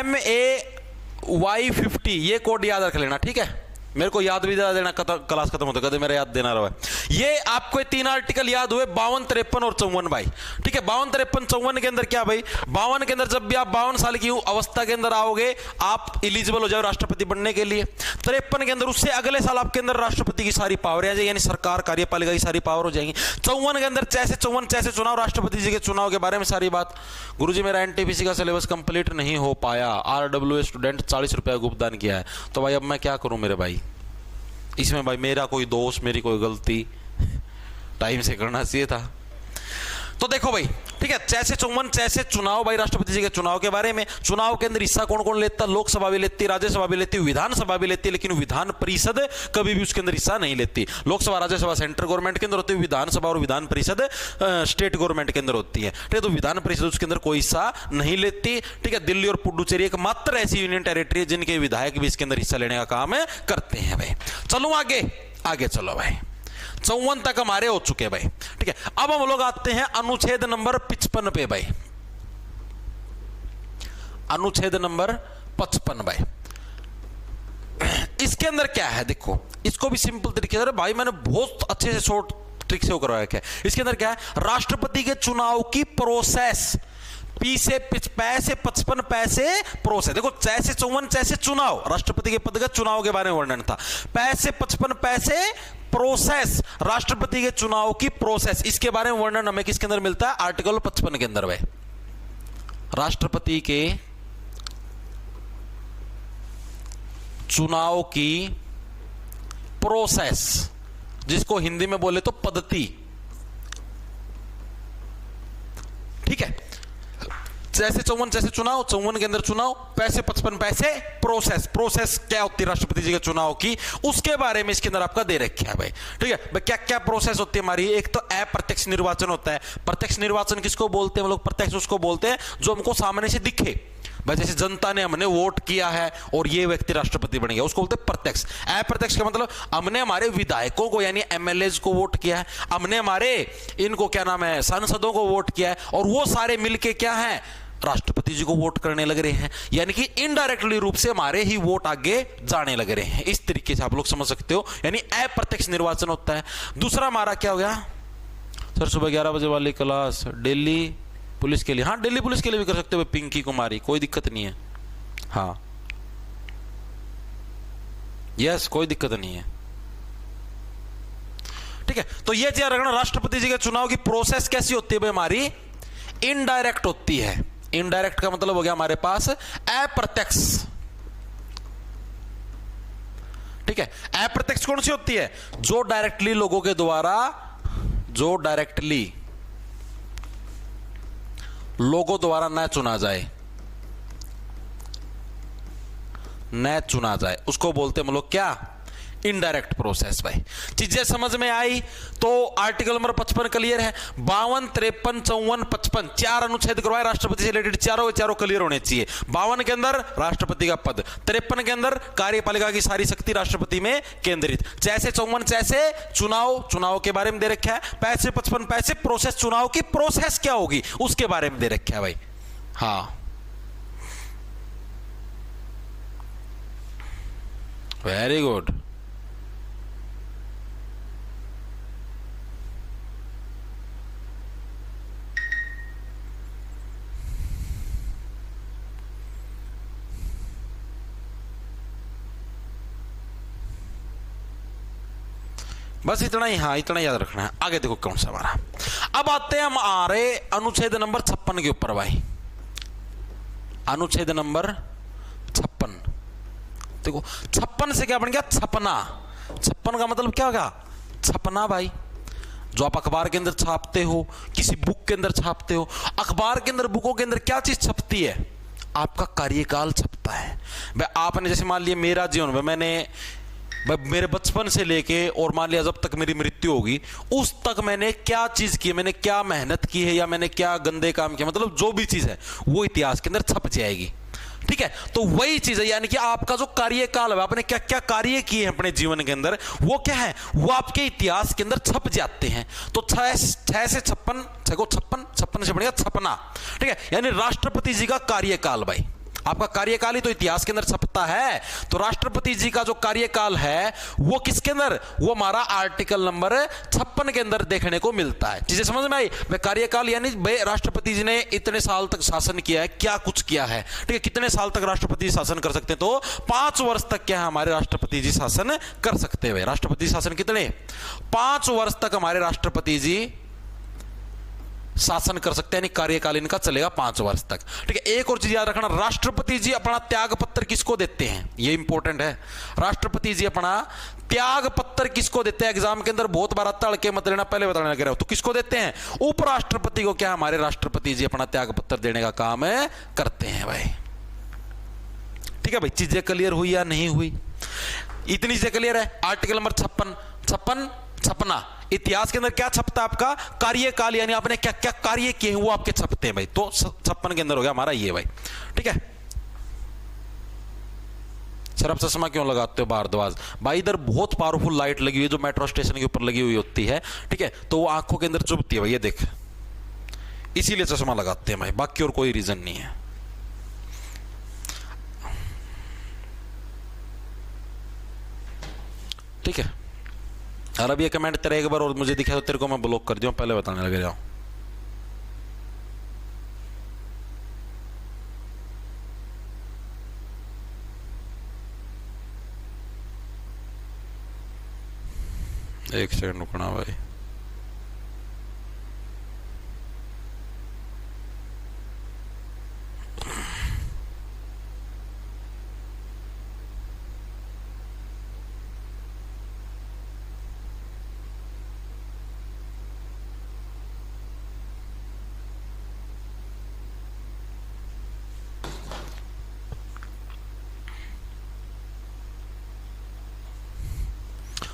MAY 50 ये कोड याद रख लेना। ठीक है, मेरे को याद भी देना, क्लास खत्म होता कदे मेरा याद देना रहा है। ये आपको 3 आर्टिकल याद हुए, 52, 53 और 54 भाई। ठीक है, 52, 53, 54 के अंदर क्या भाई? 52 के अंदर जब भी आप 52 साल की अवस्था के अंदर आओगे, आप एलिजिबल हो जाओ राष्ट्रपति बनने के लिए। 53 के अंदर उससे अगले साल आपके अंदर राष्ट्रपति की सारी पावर आ जाएगी, यानी सरकार कार्यपालिका की सारी पावर हो जाएगी। 54 के अंदर जैसे चुनाव, राष्ट्रपति जी के चुनाव के बारे में सारी बात। गुरुजी मेरा NTPC का सिलेबस कंप्लीट नहीं हो पाया, RWA स्टूडेंट 40 रुपया भुगतान किया है, तो भाई अब मैं क्या करूं मेरे भाई? इसमें भाई मेरा कोई दोष, मेरी कोई गलती, टाइम से करना चाहिए था। तो देखो भाई, ठीक है, जैसे 54 चुनाव भाई, राष्ट्रपति जी के चुनाव के बारे में। चुनाव के अंदर हिस्सा कौन कौन लेता? लोकसभा भी लेती, राज्यसभा भी लेती, विधानसभा भी लेती, लेकिन विधान परिषद कभी भी उसके अंदर हिस्सा नहीं लेती। लोकसभा राज्यसभा सेंट्रल गवर्नमेंट के अंदर होती है, विधानसभा और विधान परिषद स्टेट गवर्नमेंट के अंदर होती है। ठीक है, तो विधान परिषद उसके अंदर कोई हिस्सा नहीं लेती। ठीक है, दिल्ली और पुडुचेरी एक मात्र ऐसी यूनियन टेरिटरी है जिनके विधायक भी इसके अंदर हिस्सा लेने का काम करते हैं भाई। चलो आगे आगे चलो भाई, 54 तक हमारे हो चुके हैं भाई। ठीक है, अब हम लोग आते हैं अनुच्छेद नंबर 55 पे भाई। अनुच्छेद नंबर 55 भाई, इसके अंदर क्या है देखो, इसको भी सिंपल तरीके से, भाई मैंने बहुत अच्छे से शॉर्ट ट्रिक से करवाया क्या है। इसके अंदर क्या है? राष्ट्रपति के चुनाव की प्रोसेस, पी से 55 पैसे प्रोसेस। देखो, जैसे 54 जैसे चुनाव, राष्ट्रपति के पद का चुनाव के बारे में वर्णन था। पैसे 55 पैसे प्रोसेस, राष्ट्रपति के चुनाव की प्रोसेस, इसके बारे में वर्णन हमें किसके अंदर मिलता है? आर्टिकल 55 के अंदर। भाई राष्ट्रपति के चुनाव की प्रोसेस, जिसको हिंदी में बोले तो पद्धति। ठीक है, जैसे 54 जैसे चुनाव, 54 के अंदर चुनाव, पैसे 55 पैसे प्रोसेस। प्रोसेस क्या होती है राष्ट्रपति जी के चुनाव की, उसके बारे में इसके अंदर आपका दे रखा है भाई। ठीक है भाई, क्या क्या प्रोसेस होती है हमारी? एक तो अप्रत्यक्ष निर्वाचन होता है। प्रत्यक्ष निर्वाचन किसको बोलते हैं हम लोग? प्रत्यक्ष उसको बोलते हैं जो हमको सामने से दिखे, भाई जैसे जनता ने हमने वोट किया है और ये व्यक्ति राष्ट्रपति बन गया, उसको बोलते हैं प्रत्यक्ष। अप्रत्यक्ष का मतलब हमने हमारे विधायकों को यानी MLAs को वोट किया है, हमने हमारे इनको क्या नाम है सांसदों को वोट किया है, और वो सारे मिलके क्या है राष्ट्रपति जी को वोट करने लग रहे हैं, यानी कि इनडायरेक्टली रूप से हमारे ही वोट आगे जाने लग रहे हैं। इस तरीके से आप लोग समझ सकते हो, यानी अप्रत्यक्ष निर्वाचन होता है। दूसरा हमारा क्या हो गया सर? सुबह 11 बजे वाली क्लास दिल्ली पुलिस के लिए, हाँ दिल्ली पुलिस के लिए भी कर सकते हो, पिंकी कुमारी, कोई दिक्कत नहीं है। हाँ यस, कोई दिक्कत नहीं है। ठीक है, तो ये चीज रखना, राष्ट्रपति जी के चुनाव की प्रोसेस कैसी होती है भाई? हमारी इनडायरेक्ट होती है। इनडायरेक्ट का मतलब हो गया हमारे पास अप्रत्यक्ष। ठीक है, अप्रत्यक्ष कौन सी होती है? जो डायरेक्टली लोगों के द्वारा, जो डायरेक्टली लोगों द्वारा न चुना जाए, न चुना जाए, उसको बोलते हैं हम लोग क्या, इनडायरेक्ट प्रोसेस। भाई चीजें समझ में आई तो आर्टिकल नंबर 55 क्लियर है। 52, 53, 54, 55 चार अनुच्छेद करवाए राष्ट्रपति से रिलेटेड, चारों के चारों क्लियर होने चाहिए। 52 के अंदर राष्ट्रपति का पद, 53 के अंदर कार्यपालिका की सारी शक्ति राष्ट्रपति में केंद्रित, जैसे 54 जैसे चुनाव के बारे में दे रखा है, 55, 55 पैसे प्रोसेस, चुनाव की प्रोसेस क्या होगी उसके बारे में दे रखा है भाई। हाँ वेरी गुड। बस इतना ही, हाँ इतना याद रखना है। आगे देखो कौन सा हमारा, अब आते हैं हमारे अनुच्छेद नंबर 56 के ऊपर भाई। अनुच्छेद नंबर 56 देखो, 56 से क्या बन गया, छपना। 56 का मतलब क्या होगा, छपना भाई। जो आप अखबार के अंदर छापते हो, किसी बुक के अंदर छापते हो, अखबार के अंदर, बुकों के अंदर क्या चीज छपती है, आपका कार्यकाल छपता है। भाई आपने जैसे मान लिया मेरा जीवन में, मैंने मेरे बचपन से लेके और मान लिया जब तक मेरी मृत्यु होगी उस तक मैंने क्या चीज की है, मैंने क्या मेहनत की है, या मैंने क्या गंदे काम किया, मतलब जो भी चीज है वो इतिहास के अंदर छप जाएगी। ठीक है, तो वही चीज है, यानी कि आपका जो कार्यकाल है, आपने क्या क्या कार्य किए हैं अपने जीवन के अंदर, वो क्या है, वो आपके इतिहास के अंदर छप जाते हैं। तो 6 से 56, 56 से बढ़ेगा छपना। ठीक है, यानी राष्ट्रपति जी का कार्यकाल भाई, आपका कार्यकाल ही तो इतिहास के अंदर छपता है। तो राष्ट्रपति जी का जो कार्यकाल है वो किसके अंदर, वो हमारा आर्टिकल नंबर 56 के अंदर देखने को मिलता है। चीजें समझ में आई। वे कार्यकाल यानी राष्ट्रपति जी ने इतने साल तक शासन किया है, क्या कुछ किया है। ठीक है, कितने साल तक राष्ट्रपति शासन कर सकते हैं, तो 5 वर्ष तक क्या है हमारे राष्ट्रपति जी शासन कर सकते हैं। राष्ट्रपति शासन कितने, 5 वर्ष तक हमारे राष्ट्रपति जी शासन कर सकते हैं, यानी कार्यकाल इनका चलेगा 5 वर्ष तक। ठीक है, एक और चीज याद रखना, राष्ट्रपति जी अपना त्याग पत्र किसको देते हैं, ये इंपॉर्टेंट है। राष्ट्रपति जी अपना त्याग पत्र किसको देते हैं, एग्जाम के अंदर बहुत बार तड़ के मत लेना, पहले बताने लगे रहो, तो किसको देते हैं, उपराष्ट्रपति को। क्या हमारे राष्ट्रपति जी अपना त्याग पत्र देने का काम करते हैं भाई। ठीक है भाई, चीजें क्लियर हुई या नहीं हुई, इतनी चीजें क्लियर है। आर्टिकल नंबर 56 छपना, इतिहास के अंदर क्या छपता है, आपका कार्यकाल, यानी आपने क्या क्या कार्य किए हैं वो आपके छपते हैं भाई। तो 56 के अंदर हो गया हमारा ये भाई। ठीक है, सर आप चश्मा क्यों लगाते हो भारद्वाज भाई, इधर बहुत पावरफुल लाइट लगी हुई है जो मेट्रो स्टेशन के ऊपर लगी हुई होती है। ठीक है, तो वो आंखों के अंदर चुभती है भाई, ये देख, इसीलिए चश्मा लगाते हैं भाई, बाकी और कोई रीजन नहीं है। ठीक है, और अब ये कमेंट तेरा एक बार और मुझे दिखा तो तेरे को मैं ब्लॉक कर दूं, पहले बताने लगे जाओ। एक सेकंड रुकना भाई।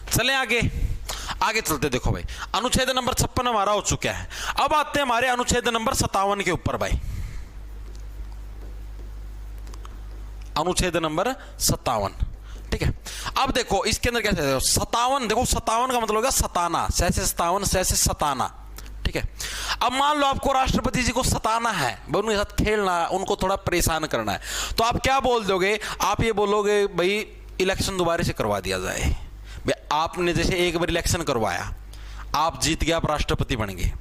चले आगे, आगे चलते। देखो भाई, अनुच्छेद नंबर 56 हमारा हो चुका है। अब आते हैं हमारे अनुच्छेद नंबर 57 के ऊपर भाई। अनुच्छेद नंबर 57। ठीक है, अब देखो इसके अंदर क्या 57, देखो 57 का मतलब होगा सताना, सैसे 57 सैसे सताना। ठीक है, अब मान लो आपको राष्ट्रपति जी को सताना है, उनके साथ खेलना, उनको थोड़ा परेशान करना है, तो आप क्या बोल दोगे, आप ये बोलोगे भाई इलेक्शन दोबारा से करवा दिया जाए। आपने जैसे एक बार इलेक्शन करवाया, आप जीत गए, आप राष्ट्रपति बन गए,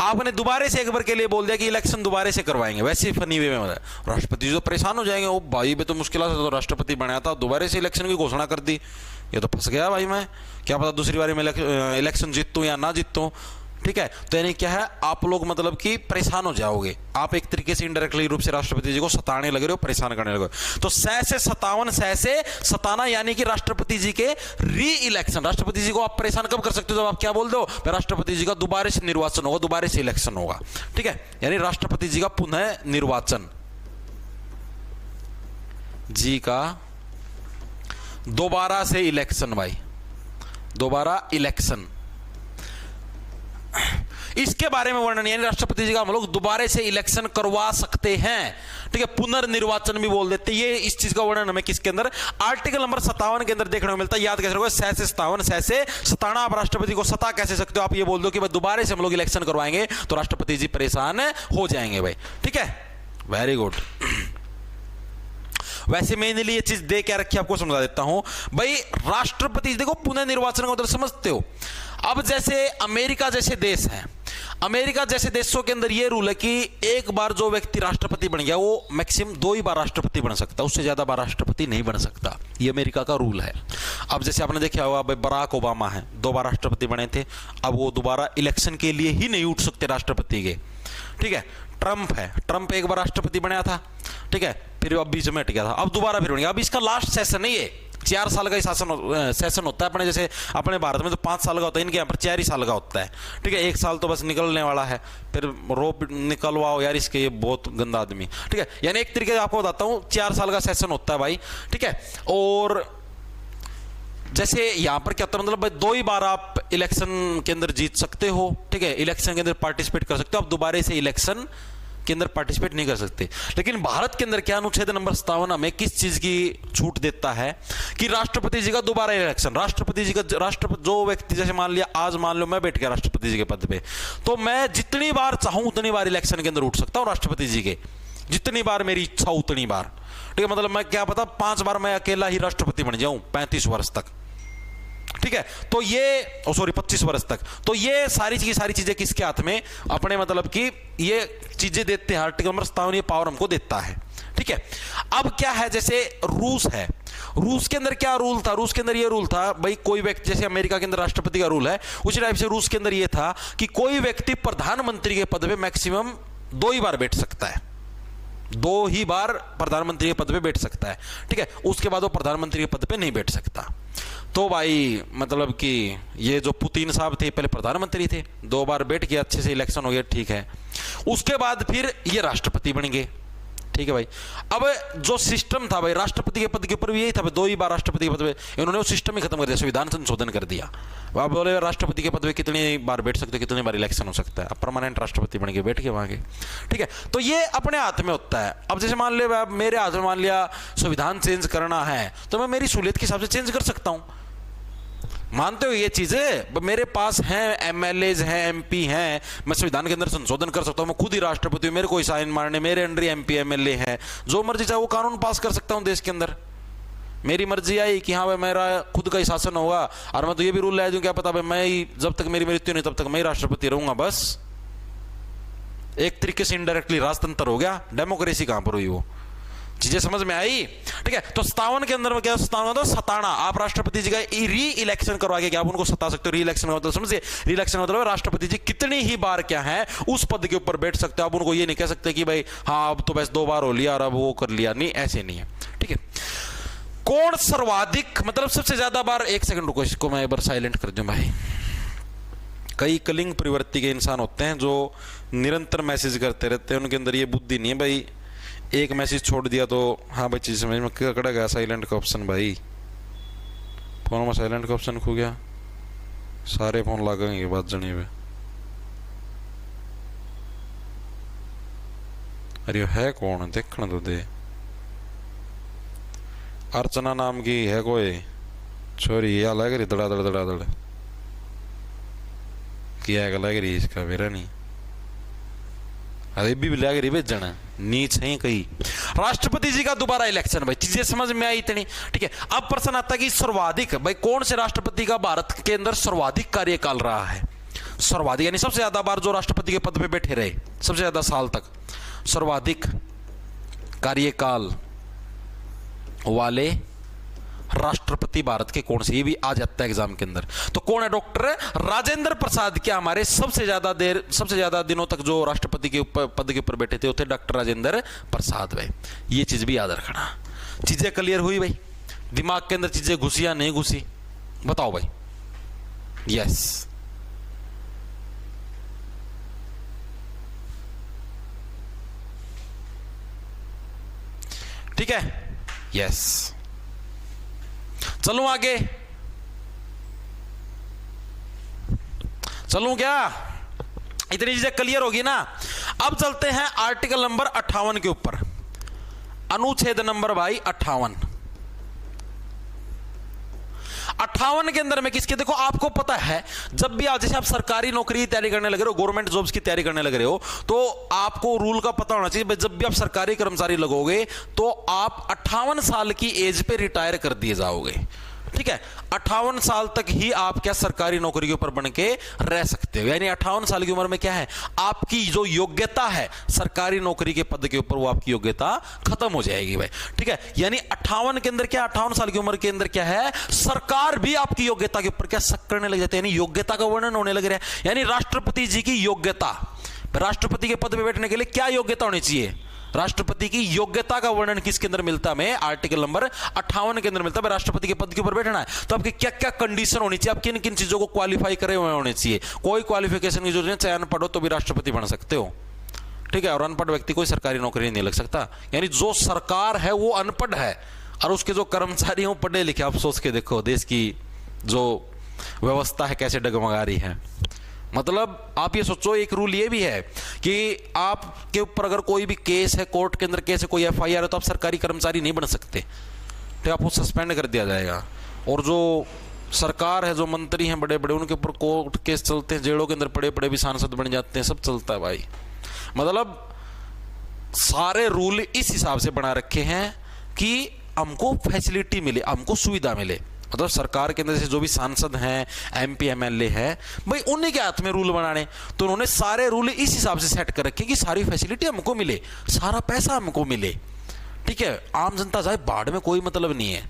आपने दोबारा से एक बार के लिए बोल दिया कि इलेक्शन दोबारा से करवाएंगे, वैसे ही फनी वे में राष्ट्रपति जी तो परेशान हो जाएंगे, ओ भाई मैं तो मुश्किल से तो राष्ट्रपति बनाया था, दोबारा से इलेक्शन की घोषणा कर दी, ये तो फंस गया भाई, मैं क्या पता दूसरी बार में इलेक्शन जीतूं या ना जीतूं, ठीक है। तो यानी क्या है, आप लोग मतलब कि परेशान हो जाओगे, आप एक तरीके से इनडायरेक्टली रूप से राष्ट्रपति जी को सताने लग रहे हो, परेशान करने लगे हो। तो 100 से 57, 100 से सताना यानी कि राष्ट्रपति जी के री इलेक्शन। राष्ट्रपति जी को आप परेशान कब कर सकते हो, जब आप क्या बोल दो, राष्ट्रपति जी का दोबारा से निर्वाचन होगा, दोबारा से इलेक्शन होगा, ठीक है। यानी राष्ट्रपति जी का पुनः निर्वाचन, जी का दोबारा से इलेक्शन, भाई दोबारा इलेक्शन, इसके बारे में वर्णन, यानी राष्ट्रपति जी का हम लोग दोबारा से इलेक्शन करवा सकते हैं, ठीक है, पुनर्निर्वाचन भी बोल देते हैं। ये इस चीज का वर्णन हमें किसके अंदर, आर्टिकल नंबर 57 के अंदर देखने को मिलता है। याद कैसे रखोगे, 100 से 57, 100 से सताना। आप राष्ट्रपति को सता कैसे सकते हो, आप ये बोल दो कि भाई दोबारा से हम लोग इलेक्शन करवाएंगे तो राष्ट्रपति जी परेशान हो जाएंगे भाई, ठीक है, वेरी गुड। वैसे मैंने लिए ये चीज दे क्या रखी आपको समझा देता हूं भाई। राष्ट्रपति देखो, पुनर्निर्वाचन का मतलब समझते हो। अब जैसे अमेरिका जैसे देश है, अमेरिका जैसे देशों के अंदर ये रूल है कि एक बार जो व्यक्ति राष्ट्रपति बन गया वो मैक्सिमम 2 ही बार राष्ट्रपति बन सकता, उससे ज्यादा बार राष्ट्रपति नहीं बन सकता। ये अमेरिका का रूल है। अब जैसे आपने देखा होगा भाई, बराक ओबामा है, 2 बार राष्ट्रपति बने थे, अब वो दोबारा इलेक्शन के लिए ही नहीं उठ सकते राष्ट्रपति के, ठीक है। ट्रंप है, ट्रंप एक बार राष्ट्रपति बना था, ठीक है, फिर अब बीच में हट गया था, अब दोबारा फिर बन गया। अब इसका लास्ट सेशन नहीं है, 4 साल का ही सेशन होता है अपने, जैसे अपने भारत में तो 5 साल का होता है, इनके यहाँ पर 4 ही साल का होता है, ठीक है। 1 साल तो बस निकलने वाला है, फिर रोप निकलवाओ यार इसके, ये बहुत गंदा आदमी, ठीक है। यानी एक तरीके से आपको बताता हूँ, 4 साल का सेशन होता है भाई, ठीक है। और जैसे यहां पर क्या होता है, मतलब भाई 2 ही बार आप इलेक्शन के अंदर जीत सकते हो, ठीक है, इलेक्शन के अंदर पार्टिसिपेट कर सकते हो, आप दोबारा से इलेक्शन के अंदर पार्टिसिपेट नहीं कर सकते। लेकिन भारत के अंदर क्या अनुच्छेद नंबर 57 में किस चीज की छूट देता है कि राष्ट्रपति जी का दोबारा इलेक्शन, राष्ट्रपति जी का जो व्यक्ति, जैसे मान लिया आज मान लो मैं बैठ गया राष्ट्रपति जी के पद पे, तो मैं जितनी बार चाहूं उतनी बार इलेक्शन के अंदर उठ सकता हूं राष्ट्रपति जी के, जितनी बार मेरी इच्छा उतनी बार, ठीक है। मतलब मैं क्या पता 5 बार मैं अकेला ही राष्ट्रपति बन जाऊं 35 वर्ष तक, ठीक है। तो ये 25 वर्ष तक, तो ये सारी चीजें किसके हाथ में, अपने मतलब कि ये चीजें देते हैं आर्टिकल नंबर 57, ये पावर हमको देता है, ठीक है। अब क्या है, जैसे रूस है, रूस के अंदर क्या रूल था, रूस के अंदर ये रूल था भाई, कोई व्यक्ति, जैसे अमेरिका के अंदर राष्ट्रपति का रूल है, उसी टाइप से रूस के अंदर ये था कि कोई व्यक्ति प्रधानमंत्री के पद पे मैक्सिमम 2 ही बार बैठ सकता है, 2 ही बार प्रधानमंत्री के पद पे बैठ सकता है, ठीक है। उसके बाद वो प्रधानमंत्री के पद पे नहीं बैठ सकता। तो भाई मतलब कि ये जो पुतिन साहब थे पहले प्रधानमंत्री थे, 2 बार बैठ गया, अच्छे से इलेक्शन हो गया, ठीक है। उसके बाद फिर ये राष्ट्रपति बन गए, ठीक है भाई। अब जो सिस्टम था भाई, राष्ट्रपति के पद के ऊपर भी यही था भाई, 2 ही बार राष्ट्रपति के पद पे, इन्होंने वो सिस्टम ही खत्म कर दिया, संविधान संशोधन कर दिया। अब बोले राष्ट्रपति के पद पे कितनी बार बैठ सकते, कितनी बार इलेक्शन हो सकता है, अब परमानेंट राष्ट्रपति बन के बैठ के वहां के, ठीक है। तो ये अपने हाथ में होता है। अब जैसे मान लिया मेरे हाथ में, मान लिया संविधान चेंज करना है, तो मैं मेरी सहूलियत के हिसाब से चेंज कर सकता हूं, मानते हो ये चीजें, मेरे पास हैं एमएलएज हैं, एमपी हैं, मैं संविधान के अंदर संशोधन कर सकता हूं, मैं खुद ही राष्ट्रपति हूं, मेरे कोई साइन मारने, मेरे अंडर एमपी एमएलए हैं, जो मर्जी चाहे वो कानून पास कर सकता हूं देश के अंदर। मेरी मर्जी आई कि हाँ भाई मेरा खुद का ही शासन होगा, और मैं तो ये भी रूल ला दूं, क्या पता भाई मैं ही जब तक मेरी मृत्यु नहीं तब तक मैं ही राष्ट्रपति रहूंगा, बस एक तरीके से इनडायरेक्टली राजतंत्र हो गया। डेमोक्रेसी कहां पर हुई, वो चीजें समझ में आई, ठीक है। तो 57 के अंदर में क्या, 57 तो सताना, आप राष्ट्रपति जी का री इलेक्शन करवा के क्या आप उनको सता सकते हो। री इलेक्शन का मतलब समझिए, री इलेक्शन मतलब राष्ट्रपति जी कितनी ही बार क्या है उस पद के ऊपर बैठ सकते हो, आप उनको ये नहीं कह सकते कि भाई हाँ अब तो बस 2 बार हो लिया और अब वो कर लिया, नहीं, ऐसे नहीं है, ठीक है। कौन सर्वाधिक, मतलब सबसे ज्यादा बार, 1 सेकंड रुको, इसको मैं एक बार साइलेंट कर दूं भाई। कई कलिंग प्रवृत्ति के इंसान होते हैं जो निरंतर मैसेज करते रहते हैं, उनके अंदर ये बुद्धि नहीं है भाई, एक मैसेज छोड़ दिया तो हाँ भाई चीज समझ में कड़ा गया, साइलेंट का ऑप्शन भाई, फोन में साइलेंट का ऑप्शन खो गया, सारे फोन लागेंगे बात जनी पे। अरे है कौन, देखना तो दे। अर्चना नाम की है कोई छोरी, या लग रही दड़ा दड़ किया लग रही, इसका मेरा नहीं, अरे भी लग रही भेजना नीच है कहीं। राष्ट्रपति जी का दोबारा इलेक्शन, भाई चीजें समझ में आई इतनी, ठीक है। अब प्रश्न आता है कि सर्वाधिक, भाई कौन से राष्ट्रपति का भारत के अंदर सर्वाधिक कार्यकाल रहा है, सर्वाधिक यानी सबसे ज्यादा बार जो राष्ट्रपति के पद पे बैठे रहे, सबसे ज्यादा साल तक सर्वाधिक कार्यकाल वाले राष्ट्रपति भारत के कौन से, ये भी आ जाता है एग्जाम के अंदर। तो कौन है? डॉक्टर राजेंद्र प्रसाद। क्या हमारे सबसे ज्यादा दिनों तक जो राष्ट्रपति के पद के ऊपर बैठे थे वो थे डॉक्टर राजेंद्र प्रसाद भाई। ये चीज भी याद रखना। चीजें क्लियर हुई भाई? दिमाग के अंदर चीजें घुसी या नहीं घुसी? बताओ भाई। यस, ठीक है। यस, चलूं आगे? चलूं क्या? इतनी चीजें क्लियर होगी ना। अब चलते हैं आर्टिकल नंबर 58 के ऊपर। अनुच्छेद नंबर भाई 58 के अंदर में किसके, देखो आपको पता है जब भी आप जैसे आप सरकारी नौकरी की तैयारी करने लग रहे हो, गवर्नमेंट जॉब्स की तैयारी करने लग रहे हो, तो आपको रूल का पता होना चाहिए। जब भी आप सरकारी कर्मचारी लगोगे तो आप 58 साल की एज पे रिटायर कर दिए जाओगे। ठीक है, 58 साल तक ही आप क्या सरकारी नौकरी के ऊपर बन के रह सकते हो। यानी 58 साल की उम्र में क्या है, आपकी जो योग्यता है सरकारी नौकरी के पद के ऊपर, वो आपकी योग्यता खत्म हो जाएगी भाई। ठीक है, यानी 58 के अंदर क्या, 58 साल की उम्र के अंदर क्या है, सरकार भी आपकी योग्यता के ऊपर क्या शक करने लग जाती है, यानी योग्यता का वर्णन होने लग रहा है। यानी राष्ट्रपति जी की योग्यता, राष्ट्रपति के पद पर बैठने के लिए क्या योग्यता होनी चाहिए, राष्ट्रपति की योग्यता का वर्णन किसके अंदर मिलता है? हमें आर्टिकल नंबर 58 के अंदर मिलता है। राष्ट्रपति के पद के ऊपर बैठना है तो आपकी क्या क्या कंडीशन होनी चाहिए, आप किन किन चीजों को क्वालिफाई करे हुए होने चाहिए। कोई क्वालिफिकेशन की जरूरत नहीं, चाहे अनपढ़ हो तो भी राष्ट्रपति बन सकते हो। ठीक है, और अनपढ़ व्यक्ति कोई सरकारी नौकरी नहीं लग सकता। यानी जो सरकार है वो अनपढ़ है और उसके जो कर्मचारी हैं पढ़े लिखे। आप सोच के देखो देश की जो व्यवस्था है कैसे डगमगा रही है। मतलब आप ये सोचो, एक रूल ये भी है कि आपके ऊपर अगर कोई भी केस है, कोर्ट के अंदर केस है, कोई FIR है, तो आप सरकारी कर्मचारी नहीं बन सकते, तो आपको सस्पेंड कर दिया जाएगा। और जो सरकार है, जो मंत्री हैं बड़े बड़े, उनके ऊपर कोर्ट केस चलते हैं, जेलों के अंदर पड़े पड़े भी सांसद बन जाते हैं, सब चलता है भाई। मतलब सारे रूल इस हिसाब से बना रखे हैं कि हमको फैसिलिटी मिले, हमको सुविधा मिले। मतलब सरकार के अंदर से जो भी सांसद हैं, MP MLA है भाई, उन्हीं के हाथ में रूल बनाने, तो उन्होंने सारे रूल इस हिसाब से सेट कर रखे कि सारी फैसिलिटी हमको मिले, सारा पैसा हमको मिले। ठीक है, आम जनता चाहे बाढ़ में कोई मतलब नहीं है।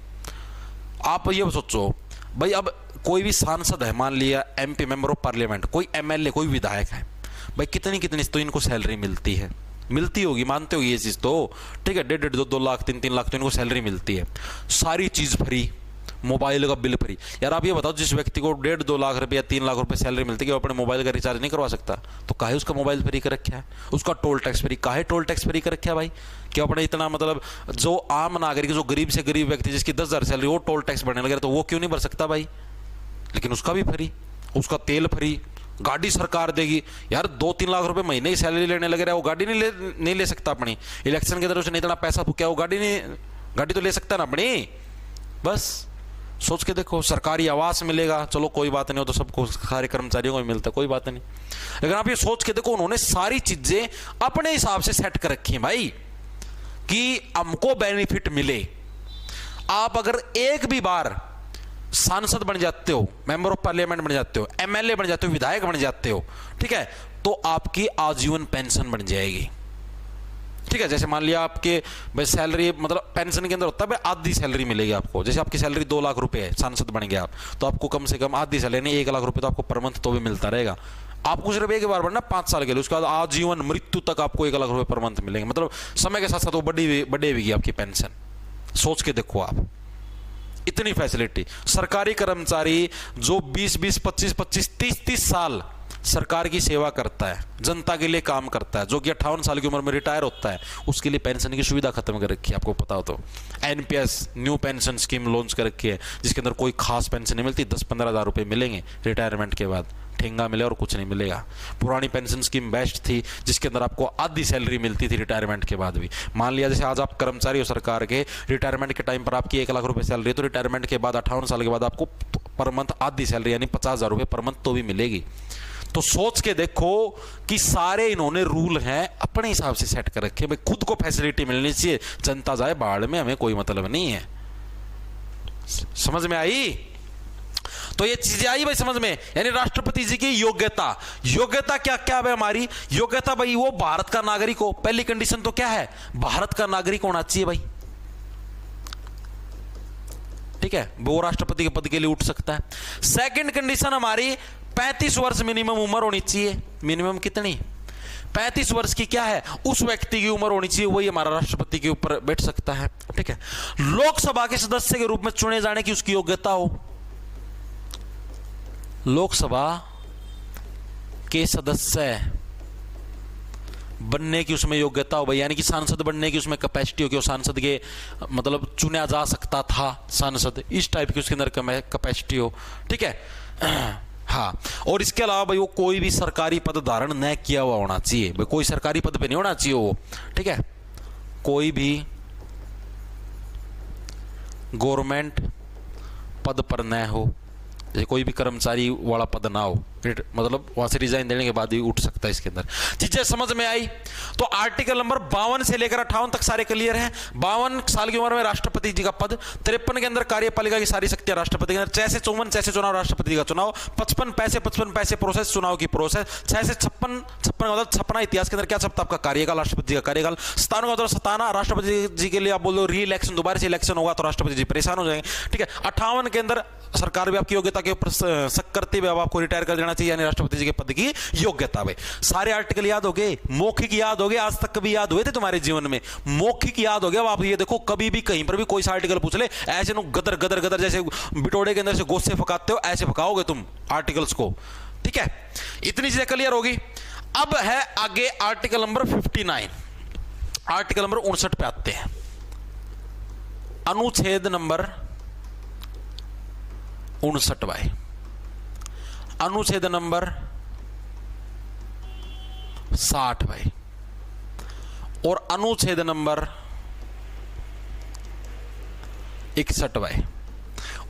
आप ये सोचो भाई, अब कोई भी सांसद है, मान लिया MP मेंबर ऑफ पार्लियामेंट, कोई MLA, कोई विधायक है भाई, कितनी कितनी तो इनको सैलरी मिलती है, मिलती होगी, मानते हो ये चीज तो। ठीक है, 1.5 2 लाख 3 लाख तो इनको सैलरी मिलती है, सारी चीज फ्री, मोबाइल का बिल फ्री। यार आप ये बताओ, जिस व्यक्ति को 1.5 2 लाख रुपया 3 लाख रुपए सैलरी मिलती है, कि वो अपने मोबाइल का रिचार्ज नहीं करवा सकता, तो काहे उसका मोबाइल फ्री कर रखा है, उसका टोल टैक्स फ्री, काहे टोल टैक्स फ्री कर रखा है भाई? क्या अपने इतना, मतलब जो आम नागरिक, जो गरीब से गरीब व्यक्ति जिसकी 10,000 सैलरी, वो टोल टैक्स भरने लगे तो वो क्यों नहीं भर सकता भाई? लेकिन उसका भी फ्री, उसका तेल फ्री, गाड़ी सरकार देगी। यार 2-3 लाख रुपए महीने की सैलरी लेने लगे रहा है, वो गाड़ी नहीं ले सकता अपनी। इलेक्शन के तरफ से नहीं इतना पैसा फूका, वो गाड़ी तो ले सकता ना अपनी। बस सोच के देखो, सरकारी आवास मिलेगा, चलो कोई बात नहीं, हो तो सबको, सारे कर्मचारियों को मिलता है, कोई बात नहीं। लेकिन आप ये सोच के देखो, उन्होंने सारी चीजें अपने हिसाब से सेट कर रखी हैं भाई कि हमको बेनिफिट मिले। आप अगर एक भी बार सांसद बन जाते हो, मेंबर ऑफ पार्लियामेंट बन जाते हो, MLA बन जाते हो, विधायक बन जाते हो, ठीक है, तो आपकी आजीवन पेंशन बन जाएगी। ठीक है, जैसे मान लिया आपके भाई सैलरी, मतलब पेंशन के अंदर होता है भाई आधी सैलरी मिलेगी आपको। जैसे आपकी सैलरी 2 लाख रुपए है, सांसद बन गए आप, तो आपको कम से कम आधी सैलरी नहीं 1 लाख रुपए तो आपको पर मंथ तो भी मिलता रहेगा। आपको सिर्फ एक बार बनना 5 साल के लिए, उसके बाद आजीवन मृत्यु तक आपको 1 लाख रुपए पर मंथ मिलेंगे। मतलब समय के साथ साथ वो बढ़ेगी आपकी पेंशन। सोच के देखो आप, इतनी फैसिलिटी। सरकारी कर्मचारी जो 20-20, 25-25, 30-30 साल सरकार की सेवा करता है, जनता के लिए काम करता है, जो कि 58 साल की उम्र में रिटायर होता है, उसके लिए पेंशन की सुविधा खत्म कर रखी है। आपको पता हो तो NPS new pension scheme launch कर रखी है, जिसके अंदर कोई खास पेंशन नहीं मिलती, 10-15 हज़ार रुपए मिलेंगे रिटायरमेंट के बाद, ठेंगा मिले और कुछ नहीं मिलेगा। पुरानी पेंशन स्कीम बेस्ट थी, जिसके अंदर आपको आधी सैलरी मिलती थी रिटायरमेंट के बाद भी। मान लिया जैसे आज आप कर्मचारी हो सरकार के, रिटायरमेंट के टाइम पर आपकी 1 लाख रुपए सैलरी है, तो रिटायरमेंट के बाद 58 साल के बाद आपको पर मंथ आधी सैलरी यानी 50,000 रुपए पर मंथ तो भी मिलेगी। तो सोच के देखो कि सारे इन्होंने रूल हैं अपने हिसाब से सेट कर रखे। भाई खुद को फैसिलिटी मिलनी चाहिए, जनता जाए बाढ़ में, हमें कोई मतलब नहीं है। समझ में आई? तो ये चीजें आई भाई समझ में। यानी राष्ट्रपति जी की योग्यता, योग्यता क्या क्या है हमारी योग्यता भाई? वो भारत का नागरिक हो। पहली कंडीशन तो क्या है? भारत का नागरिक होना चाहिए भाई। ठीक ठीक है, वो राष्ट्रपति के पद के लिए उठ सकता है। सेकंड कंडीशन हमारी 35 वर्ष मिनिमम उम्र होनी चाहिए। मिनिमम कितनी? 35 वर्ष की क्या है, उस व्यक्ति की उम्र होनी चाहिए, वही हमारा राष्ट्रपति के ऊपर बैठ सकता है। ठीक है, लोकसभा के सदस्य के रूप में चुने जाने की उसकी योग्यता हो। लोकसभा के सदस्य बनने की उसमें योग्यता हो भाई, यानी कि सांसद बनने की उसमें कैपेसिटी हो कि वो सांसद के मतलब चुना जा सकता था सांसद, इस टाइप की उसके अंदर कैपेसिटी हो। ठीक है, हाँ, और इसके अलावा भाई वो कोई भी सरकारी पद धारण न किया हुआ होना चाहिए भाई, कोई सरकारी पद पे नहीं होना चाहिए वो। ठीक है, कोई भी गवर्नमेंट पद पर न हो, जैसे कोई भी कर्मचारी वाला पद ना हो, मतलब वहां से रिजाइन देने के बाद ही उठ सकता है। इसके अंदर चीजें समझ में आई? तो आर्टिकल नंबर 52 से लेकर 58 तक सारे क्लियर हैं। 52 साल की उम्र में राष्ट्रपति जी का पद, 53 के अंदर कार्यपालिका की सारी शक्तियां राष्ट्रपति के अंदर, 6 से 54 6 से चुनाव राष्ट्रपति का चुनाव, 55 पैसे प्रोसेस चुनाव की प्रोसेस, 6 से 56 मतलब छपना इतिहास के अंदर क्या छपता आपका कार्यकाल, राष्ट्रपति का कार्यकाल, 57 का मतलब सताना, राष्ट्रपति जी के लिए आप बोलो री इलेक्शन, दोबारा से इलेक्शन होगा तो राष्ट्रपति जी परेशान हो जाएंगे। ठीक है, 58 के अंदर सरकार भी आपकी योग्यता के ऊपर शक करते हुए अब आपको रिटायर कर देना चाहिए, यानी राष्ट्रपति जी के पद की योग्यता में। सारे आर्टिकल याद हो गए, मौखिक याद हो गए, आज तक कभी याद हुए थे तुम्हारे जीवन में? मौखिक याद हो गया। अब आप ये देखो, कभी भी कहीं पर भी कोई सा आर्टिकल पूछ ले, ऐसे नु गदर गदर गदर जैसे बिटोड़े के अंदर से गोश्त से फकाते हो, ऐसे फकाओगे तुम आर्टिकल्स को। ठीक है, इतनी चीजें क्लियर होगी। अब है आगे आर्टिकल नंबर 59। आर्टिकल नंबर 59 पे आते हैं। अनुच्छेद नंबर 59 भाई, अनुच्छेद नंबर 60 भाई, और अनुच्छेद नंबर 61 भाई,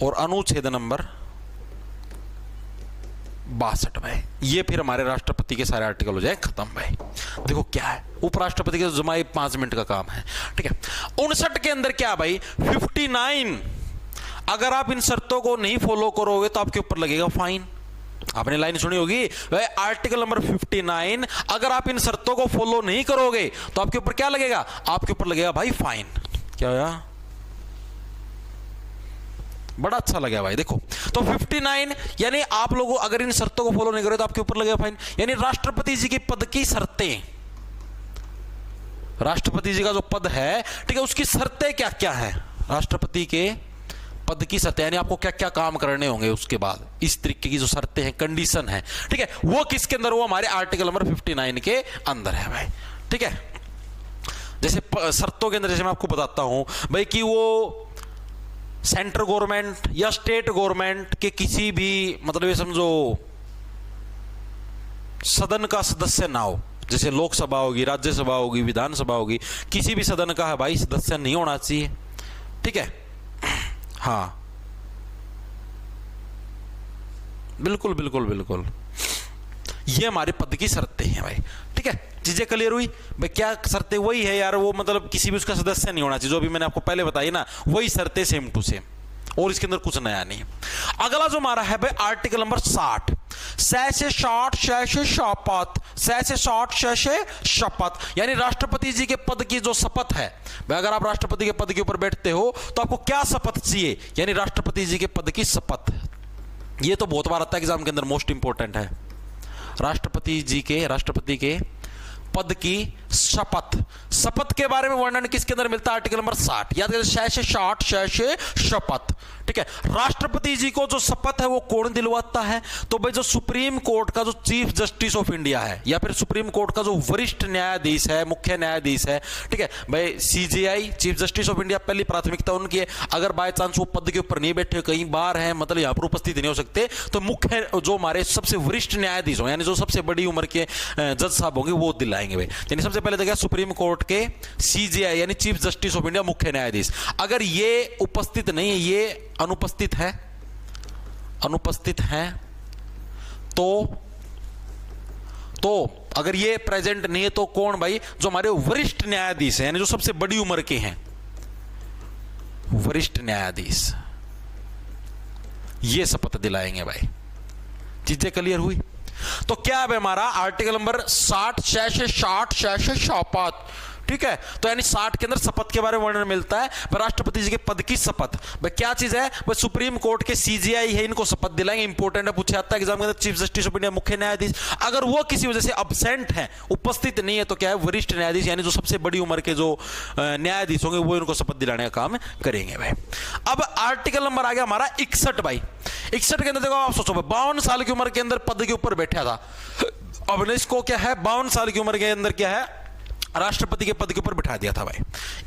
और अनुच्छेद नंबर 62 भाई। ये फिर हमारे राष्ट्रपति के सारे आर्टिकल हो जाए खत्म भाई। देखो क्या है, उपराष्ट्रपति के जमाई 5 मिनट का काम है। ठीक है, 59 के अंदर क्या भाई, 59 अगर आप इन शर्तों को नहीं फॉलो करोगे तो आपके ऊपर लगेगा फाइन। आपने लाइन सुनी होगी भाई, आर्टिकल नंबर 59 अगर आप इन शर्तों को फॉलो नहीं करोगे तो आपके ऊपर क्या लगेगा, आपके ऊपर लगेगा भाई फाइन। क्या होया, बड़ा अच्छा लगा भाई। देखो तो 59 यानी आप लोगों अगर इन शर्तों को फॉलो नहीं करोगे तो आपके ऊपर लगेगा फाइन। यानी राष्ट्रपति जी के पद की शर्तें, राष्ट्रपति जी का जो पद है, ठीक है, उसकी शर्तें क्या क्या है, राष्ट्रपति के पद की शर्तें, यानी आपको क्या क्या काम करने होंगे उसके बाद, इस तरीके की जो शर्तें हैं, कंडीशन है। ठीक है, वो किसके अंदर, वो हमारे आर्टिकल नंबर 59 के अंदर है भाई। ठीक है, जैसे शर्तों के अंदर जैसे मैं आपको बताता हूं भाई कि वो सेंट्रल गवर्नमेंट या स्टेट गवर्नमेंट के किसी भी मतलब ये समझो सदन का सदस्य ना हो, जैसे लोकसभा होगी, राज्यसभा होगी, विधानसभा होगी, किसी भी सदन का है भाई सदस्य नहीं होना चाहिए। ठीक है, हाँ बिल्कुल बिल्कुल बिल्कुल, ये हमारे पद की शर्तें हैं भाई। ठीक है, चीजें क्लियर हुई भाई? क्या शर्तें, वही है यार, वो मतलब किसी भी उसका सदस्य नहीं होना चाहिए, जो भी मैंने आपको पहले बताई ना, वही शर्तें सेम टू सेम, और इसके अंदर कुछ नया नहीं। अगला जो हमारा है भाई आर्टिकल नंबर 60, 6 से 60 6 से शपथ, 6 से 60 6 से शपथ, यानी राष्ट्रपति जी के पद की जो शपथ है भाई, अगर आप राष्ट्रपति के पद के ऊपर बैठते हो तो आपको क्या शपथ चाहिए, यानी राष्ट्रपति जी के पद की शपथ। ये तो बहुत बार आता है एग्जाम के अंदर, मोस्ट इंपॉर्टेंट है, राष्ट्रपति जी के, राष्ट्रपति के पद की शपथ। शपथ के बारे में वर्णन किसके अंदर मिलता है, आर्टिकल नंबर 60, याद करें, 6 से 60 6 से शपथ। ठीक है, राष्ट्रपति जी को जो शपथ है वो कौन दिलवाता है, तो भाई जो सुप्रीम कोर्ट का जो चीफ जस्टिस ऑफ इंडिया है, या फिर सुप्रीम कोर्ट का जो वरिष्ठ न्यायाधीश है, मुख्य न्यायाधीश है। ठीक है भाई, CJI chief justice of India पहली प्राथमिकता उनकी है। अगर बाय चांस वो पद के ऊपर नहीं बैठे, कहीं बाहर है, मतलब यहाँ पर उपस्थित नहीं हो सकते, तो मुख्य जो हमारे सबसे वरिष्ठ न्यायाधीश हो, यानी जो सबसे बड़ी उम्र के जज साहब होंगे, वो दिलाएंगे भाई। यानी सबसे पहले देखा सुप्रीम कोर्ट के सीजेआई यानी चीफ जस्टिस ऑफ इंडिया, मुख्य न्यायाधीश। अगर ये उपस्थित नहीं है, ये अनुपस्थित है, अनुपस्थित है, तो अगर ये प्रेजेंट नहीं है तो कौन भाई, जो हमारे वरिष्ठ न्यायाधीश हैं, यानी जो सबसे बड़ी उम्र के हैं, वरिष्ठ न्यायाधीश, ये शपथ दिलाएंगे भाई। चीजें क्लियर हुई? तो क्या है हमारा आर्टिकल नंबर 60 6 से 60 6 से शपथ। ठीक है। तो यानी 60 के अंदर शपथ के बारे में वर्णन मिलता है। राष्ट्रपति जी के पद की शपथ भाई क्या चीज है, भाई सुप्रीम कोर्ट के सीजीआई है, इनको शपथ दिलाएंगे। इंपॉर्टेंट है, पूछा जाता है एग्जाम के अंदर। चीफ जस्टिस ऑफ इंडिया, मुख्य न्यायाधीश, अगर वो किसी वजह से अब्सेंट है, उपस्थित नहीं है, तो क्या है, वरिष्ठ न्यायाधीश यानी जो सबसे बड़ी उम्र के जो न्यायाधीश होंगे वो इनको शपथ दिलाने का काम करेंगे भाई। अब आर्टिकल नंबर आ गया हमारा 61 भाई। 61 के अंदर देखो, आप सोचो 52 साल की उम्र के अंदर पद के ऊपर बैठा था। अब इसको क्या है, 52 साल की उम्र के अंदर क्या है, राष्ट्रपति के पद के ऊपर बिठा दिया था भाई।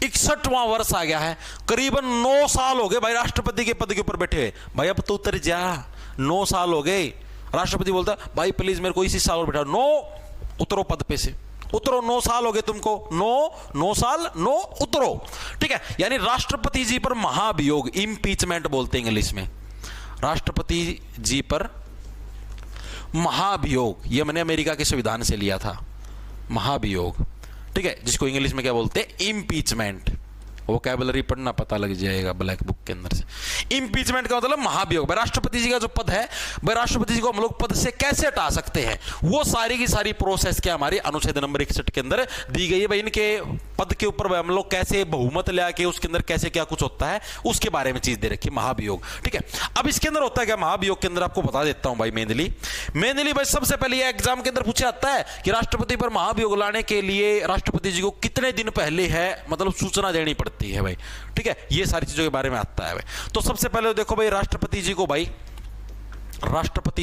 61वां वर्ष आ गया है, करीबन 9 साल हो गए भाई राष्ट्रपति के पद के ऊपर बैठे हुए। भाई अब तो उतर जा, 9 साल हो गए। राष्ट्रपति बोलता भाई प्लीज मेरे को इसी साल और बिठा। नो, उतरो पद पे से, उतरो, 9 साल हो गए तुमको, 9 साल, 9 उतरो। ठीक है, यानी राष्ट्रपति जी पर महाभियोग, इंपीचमेंट बोलते हैं इंग्लिश में। राष्ट्रपति जी पर महाभियोग, यह मैंने अमेरिका के संविधान से लिया था, महाभियोग। ठीक है, जिसको इंग्लिश में क्या बोलते हैं, इम्पीचमेंट। वोकैबुलरी पढ़ना, पता लग जाएगा ब्लैक बुक के अंदर से। इम्पीचमेंट का मतलब महाभियोग। भाई राष्ट्रपति जी का जो पद है, भाई राष्ट्रपति जी को हम लोग पद से कैसे हटा सकते हैं, वो सारी की सारी प्रोसेस क्या हमारी अनुच्छेद नंबर 61 के अंदर दी गई है भाई। इनके पद के ऊपर हम लोग कैसे बहुमत ले आके उसके अंदर कैसे क्या कुछ होता है, उसके बारे में चीज दे रखी है, महाभियोग। ठीक है, अब इसके अंदर होता है क्या, महाभियोग के अंदर आपको बता देता हूं भाई। मेनली भाई सबसे पहले एग्जाम के अंदर पूछा जाता है कि राष्ट्रपति पर महाभियोग लाने के लिए राष्ट्रपति जी को कितने दिन पहले है, मतलब सूचना देनी पड़ती है भाई। ठीक है, ये सारी चीजों के बारे में आता है भाई। तो सबसे पहले देखो भाई, राष्ट्रपति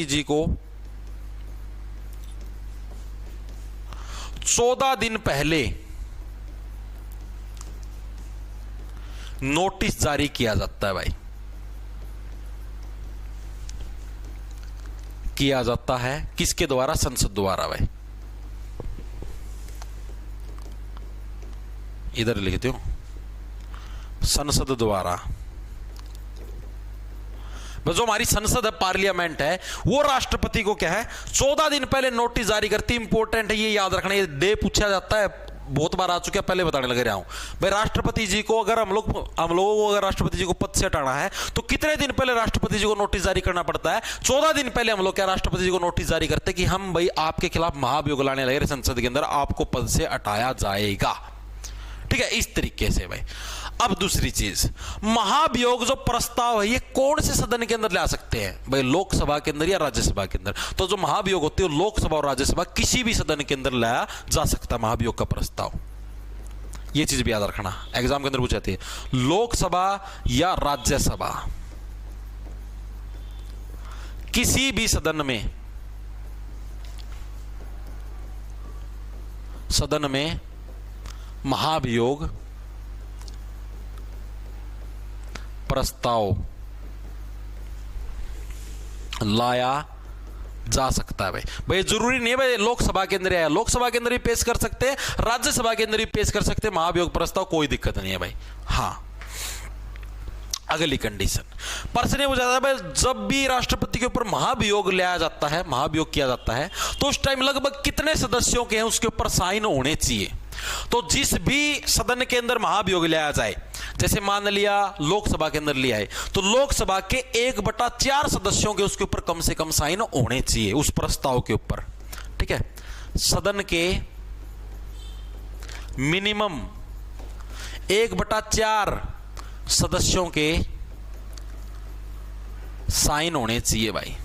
जी को 14 दिन पहले नोटिस जारी किया जाता है भाई। किया जाता है किसके द्वारा, संसद द्वारा भाई। इधर लिखते हो, संसद द्वारा। जो हमारी संसद है, पार्लियामेंट है, वो राष्ट्रपति को क्या है 14 दिन पहले नोटिस जारी करती। इंपॉर्टेंट है, ये याद रखना, ये डे पूछा जाता है, बहुत बार आ चुका है, पहले बताने लग रहा हूं भाई। राष्ट्रपति जी को अगर हम लोगों को अगर राष्ट्रपति जी को पद से हटाना है तो कितने दिन पहले राष्ट्रपति जी को नोटिस जारी करना पड़ता है, 14 दिन पहले हम लोग क्या राष्ट्रपति जी को नोटिस जारी करते हैं कि हम भाई आपके खिलाफ महाभियोग लाने लगे संसद के अंदर, आपको पद से हटाया जाएगा। ठीक है, इस तरीके से भाई। अब दूसरी चीज, महाभियोग जो प्रस्ताव है ये कौन से सदन के अंदर ला सकते हैं भाई, लोकसभा के अंदर या राज्यसभा के अंदर। तो जो महाभियोग होती है लोकसभा और राज्यसभा किसी भी सदन के अंदर लाया जा सकता है महाभियोग का प्रस्ताव। ये चीज भी याद रखना, एग्जाम के अंदर पूछ जाती है, लोकसभा या राज्यसभा किसी भी सदन में महाभियोग प्रस्ताव लाया जा सकता है भाई। जरूरी नहीं है भाई लोकसभा के अंदर आया, लोकसभा के अंदर भी पेश कर सकते हैं, राज्यसभा के अंदर भी पेश कर सकते हैं महाभियोग प्रस्ताव, कोई दिक्कत नहीं है भाई। हाँ, अगली कंडीशन, प्रश्न पूछा जाता है भाई, जब भी राष्ट्रपति के ऊपर महाभियोग लाया जाता है, महाभियोग किया जाता है, तो उस टाइम लगभग कितने सदस्यों के हैं उसके ऊपर साइन होने चाहिए। तो जिस भी सदन के अंदर महाभियोग लाया जाए, जैसे मान लिया लोकसभा के अंदर लिया है, तो लोकसभा के 1/4 सदस्यों के उसके ऊपर कम से कम साइन होने चाहिए उस प्रस्ताव के ऊपर। ठीक है, सदन के मिनिमम 1/4 सदस्यों के साइन होने चाहिए भाई,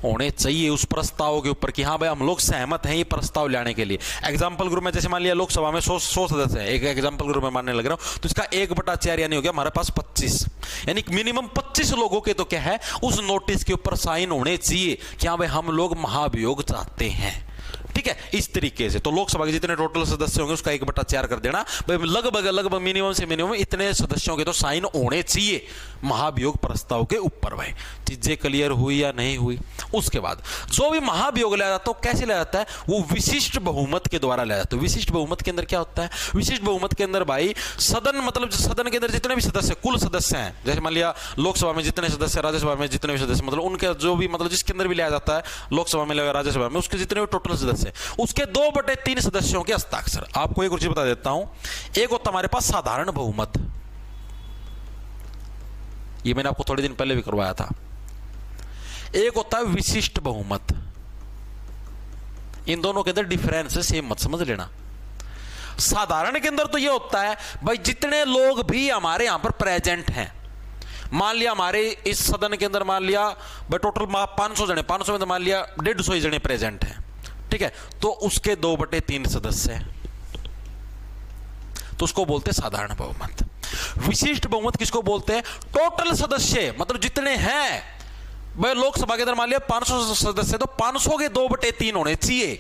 होने चाहिए उस प्रस्ताव के ऊपर कि हाँ भाई हम लोग सहमत हैं ये प्रस्ताव लाने के लिए। एग्जाम्पल ग्रुप में जैसे मान लिया लोकसभा में 100 सदस्य हैं, एक एग्जाम्पल ग्रुप में मानने लग रहा हूं, तो इसका 1/4 यानी हो गया हमारे पास 25, यानी मिनिमम 25 लोगों के तो क्या है उस नोटिस के ऊपर साइन होने चाहिए कि हाँ भाई हम लोग महाभियोग चाहते हैं। ठीक है, इस तरीके से तो लोकसभा के जितने टोटल सदस्य होंगे उसका 1/4 कर देना भाई, लगभग मिनिमम से मिनिमम इतने सदस्यों के तो साइन होने चाहिए महाभियोग प्रस्ताव के ऊपर भाई। चीजें क्लियर हुई या नहीं हुई? उसके बाद जो भी महाभियोग लाया जाता है कैसे लाया जाता है, वो विशिष्ट बहुमत के द्वारा लाया जाता है। विशिष्ट बहुमत के अंदर क्या होता है, विशिष्ट बहुमत के अंदर भाई सदन, मतलब सदन के अंदर जितने भी सदस्य, कुल सदस्य हैं, जैसे मान लिया लोकसभा में जितने सदस्य, राज्यसभा में जितने भी सदस्य, मतलब उनके जो भी, मतलब जिसके अंदर भी लाया जाता है, लोकसभा में लगा राज्यसभा में, उसके जितने भी टोटल सदस्य, उसके 2/3 सदस्यों के हस्ताक्षर। आपको एक चीज बता देता हूं, एक होता हमारे पास साधारण बहुमत, ये मैंने आपको थोड़े दिन पहले भी करवाया था। एक होता है विशिष्ट बहुमत। इन दोनों के अंदर डिफरेंस है, सेम मत समझ लेना। साधारण के अंदर तो ये होता है भाई जितने लोग भी हमारे यहां पर प्रेजेंट हैं, मान लिया हमारे इस सदन के अंदर मान लिया भाई टोटल 500 जने, 500 में तो मान लिया 150 जने प्रेजेंट हैं, ठीक है, तो उसके 2/3 सदस्य हैं, तो उसको बोलते हैं साधारण बहुमत। विशिष्ट बहुमत किसको बोलते हैं? टोटल सदस्य, मतलब जितने हैं भाई लोकसभा के अंदर मान लिया 500 सदस्य, तो 500 के 2/3 होने चाहिए,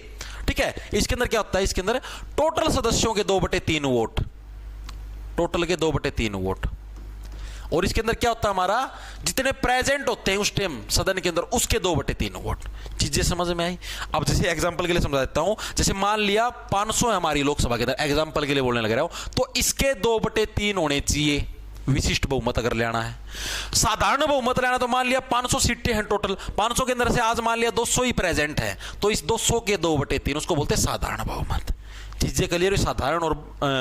ठीक है। इसके अंदर क्या होता है? इसके अंदर टोटल सदस्यों के 2/3 वोट, टोटल के 2/3 वोट, और इसके अंदर क्या होता है हमारा जितने प्रेजेंट होते हैं उस टाइम सदन के अंदर उसके 2/3 वोट। चीजें समझ में आई? अब जैसे एग्जांपल के लिए समझा देता हूं, जैसे मान लिया 500 है हमारी लोकसभा के अंदर, एग्जांपल के लिए बोलने लग रहा हूं, तो इसके 2/3 होने चाहिए विशिष्ट बहुमत अगर लेना है। साधारण बहुमत लेना तो मान लिया 500 सीटें हैं टोटल, 500 के अंदर से आज मान लिया 200 ही प्रेजेंट है, तो इस 200 के 2/3 उसको बोलते हैं साधारण बहुमत। चीजें क्लियर? साधारण और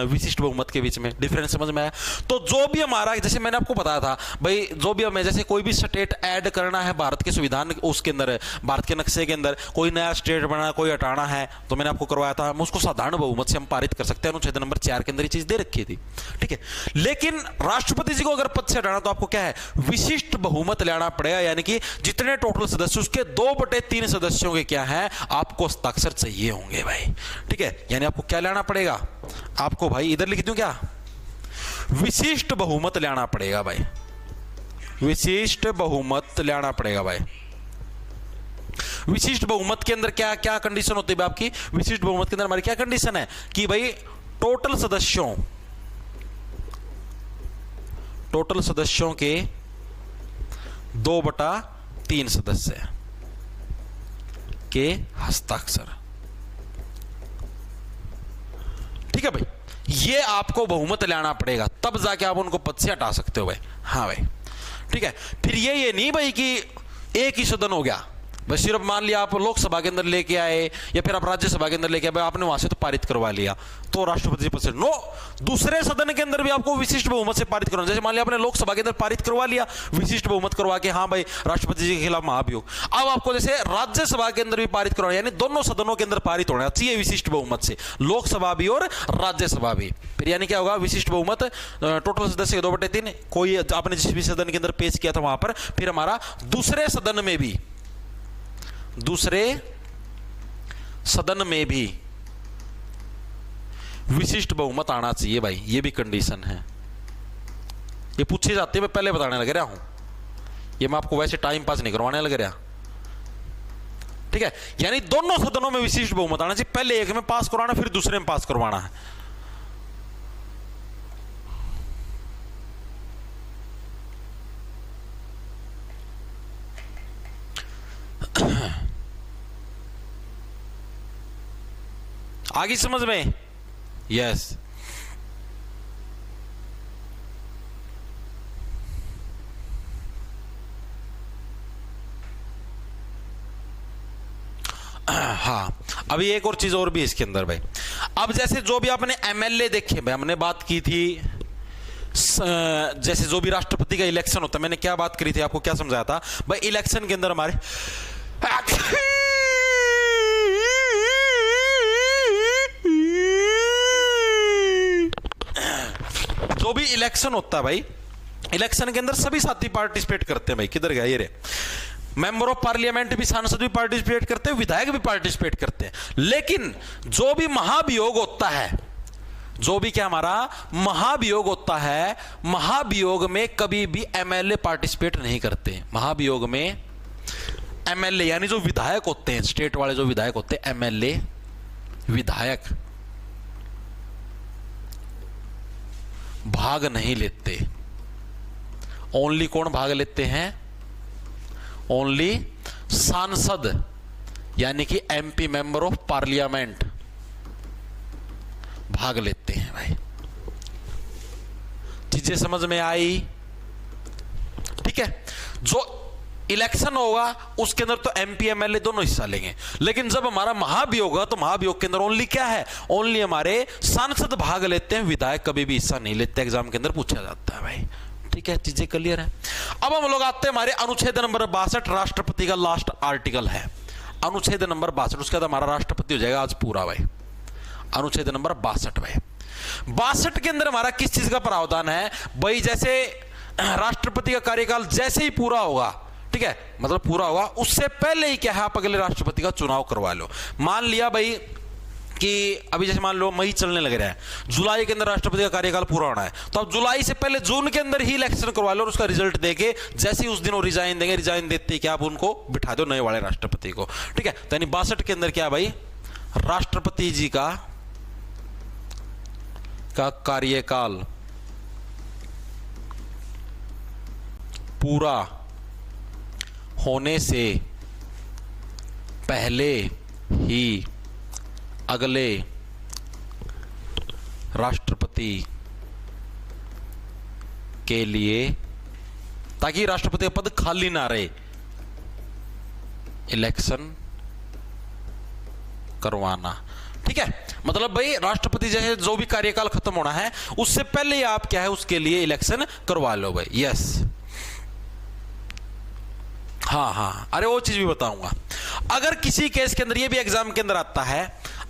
विशिष्ट बहुमत के बीच में डिफरेंस समझ में आया? तो जो भी हमारा, जैसे मैंने आपको बताया था भाई, जो भी हमें जैसे कोई भी स्टेट ऐड करना है भारत के संविधान उसके अंदर, भारत के नक्शे के अंदर कोई नया स्टेट बनाना, कोई हटाना है, तो मैंने आपको करवाया था, हम उसको साधारण बहुमत से हम पारित कर सकते हैं। अनुच्छेद नंबर 4 के अंदर ये चीज दे रखी थी, ठीक है। लेकिन राष्ट्रपति जी को अगर पद से हटाना तो आपको क्या है? विशिष्ट बहुमत लेना पड़ेगा, यानी कि जितने टोटल सदस्य उसके 2/3 सदस्यों के क्या है आपको हस्ताक्षर चाहिए होंगे भाई, ठीक है। यानी आपको क्या लेना पड़ेगा? आपको भाई इधर लिख दूं क्या? विशिष्ट बहुमत लेना पड़ेगा भाई, विशिष्ट बहुमत लेना पड़ेगा भाई। विशिष्ट बहुमत के अंदर क्या क्या कंडीशन होती है आपकी? विशिष्ट बहुमत के अंदर हमारी क्या कंडीशन है कि भाई टोटल सदस्यों के 2/3 सदस्य के हस्ताक्षर, ठीक है भाई। ये आपको बहुमत लेना पड़ेगा, तब जाके आप उनको पद से हटा सकते हो भाई। हाँ भाई, ठीक है। फिर ये नहीं भाई कि एक ही सदन हो गया, बस सिर्फ मान लिया आप लोकसभा के अंदर लेके आए या फिर आप राज्यसभा के अंदर लेके आए, आपने वहां से तो पारित करवा लिया तो राष्ट्रपति जी पद से, नो, दूसरे सदन के अंदर भी आपको विशिष्ट बहुमत से पारित करना। जैसे मान लिया आपने लोकसभा के अंदर पारित करवा लिया विशिष्ट बहुमत करवा के, हाँ भाई राष्ट्रपति जी के खिलाफ महाभियोग, अब आपको जैसे राज्यसभा के अंदर भी पारित करवाना, यानी दोनों सदनों के अंदर पारित होना चाहिए विशिष्ट बहुमत से, लोकसभा भी और राज्यसभा भी। फिर यानी क्या होगा? विशिष्ट बहुमत टोटल सदस्य के 2/3, कोई आपने जिस भी सदन के अंदर पेश किया था वहां पर, फिर हमारा दूसरे सदन में भी विशिष्ट बहुमत आना चाहिए भाई, ये भी कंडीशन है। ये पूछे जाते हैं, मैं पहले बताने लग रहा हूं, ये मैं आपको वैसे टाइम पास नहीं करवाने लग रहा, ठीक है। यानी दोनों सदनों में विशिष्ट बहुमत आना चाहिए, पहले एक में पास करवाना फिर दूसरे में पास करवाना है। आगे समझ में? यस। हाँ, अभी एक और चीज और भी इसके अंदर भाई। अब जैसे जो भी आपने एमएलए देखे भाई, हमने बात की थी जैसे जो भी राष्ट्रपति का इलेक्शन होता है, मैंने क्या बात करी थी, आपको क्या समझाया था भाई? इलेक्शन के अंदर हमारे जो भी इलेक्शन होता है भाई, इलेक्शन के अंदर सभी साथी पार्टिसिपेट करते हैं भाई। किधर गया ये रे? मेंबर ऑफ पार्लियामेंट भी, सांसद भी पार्टिसिपेट करते हैं, विधायक भी पार्टिसिपेट करते हैं। लेकिन जो भी महाभियोग होता है, जो भी क्या हमारा महाभियोग होता है, महाभियोग में कभी भी एमएलए पार्टिसिपेट नहीं करते। महाभियोग में एमएलए यानी जो विधायक होते हैं, स्टेट वाले जो विधायक होते हैं, एमएलए विधायक भाग नहीं लेते। ओनली कौन भाग लेते हैं? ओनली सांसद, यानी कि एमपी मेंबर ऑफ पार्लियामेंट भाग लेते हैं भाई। चीजें समझ में आई? ठीक है। जो इलेक्शन होगा उसके अंदर तो एमपी एमएलए दोनों हिस्सा लेंगे, लेकिन जब हमारा महाभियोग होगा तो महाभियोग के अंदर ओनली क्या है? ओनली हमारे सांसद भाग लेते हैं, विधायक कभी भी हिस्सा नहीं लेते। एग्जाम के अंदर पूछा जाता है भाई। ठीक है, चीजें क्लियर है। अब हम लोग आते हैं हमारे अनुच्छेद नंबर 62, राष्ट्रपति का लास्ट आर्टिकल है अनुच्छेद नंबर 62। उसके बाद हमारा राष्ट्रपति हो जाएगा आज पूरा भाई। अनुच्छेद नंबर 62 भाई। 62 के अंदर हमारा किस चीज का प्रावधान है भाई, जैसे राष्ट्रपति का कार्यकाल जैसे ही पूरा होगा, ठीक है, मतलब पूरा होगा, उससे पहले ही क्या है, आप अगले राष्ट्रपति का चुनाव करवा लो। मान लिया भाई कि अभी जैसे मान लो मई चलने लग रहा है, जुलाई के अंदर राष्ट्रपति का कार्यकाल पूरा होना है, तो अब जुलाई से पहले जून के अंदर ही इलेक्शन करवा लो और उसका रिजल्ट देके जैसे ही उस दिन वो रिजाइन देंगे, रिजाइन देते ही क्या आप उनको बिठा दो नए वाले राष्ट्रपति को, ठीक है। तो यानी 62 के अंदर क्या भाई, राष्ट्रपति जी का कार्यकाल पूरा होने से पहले ही अगले राष्ट्रपति के लिए, ताकि राष्ट्रपति का पद खाली ना रहे, इलेक्शन करवाना, ठीक है। मतलब भाई राष्ट्रपति जैसे जो भी कार्यकाल खत्म होना है उससे पहले ही आप क्या है उसके लिए इलेक्शन करवा लो भाई, यस। हाँ, अरे वो चीज भी बताऊंगा। अगर किसी केस के अंदर, ये भी एग्जाम के अंदर आता है,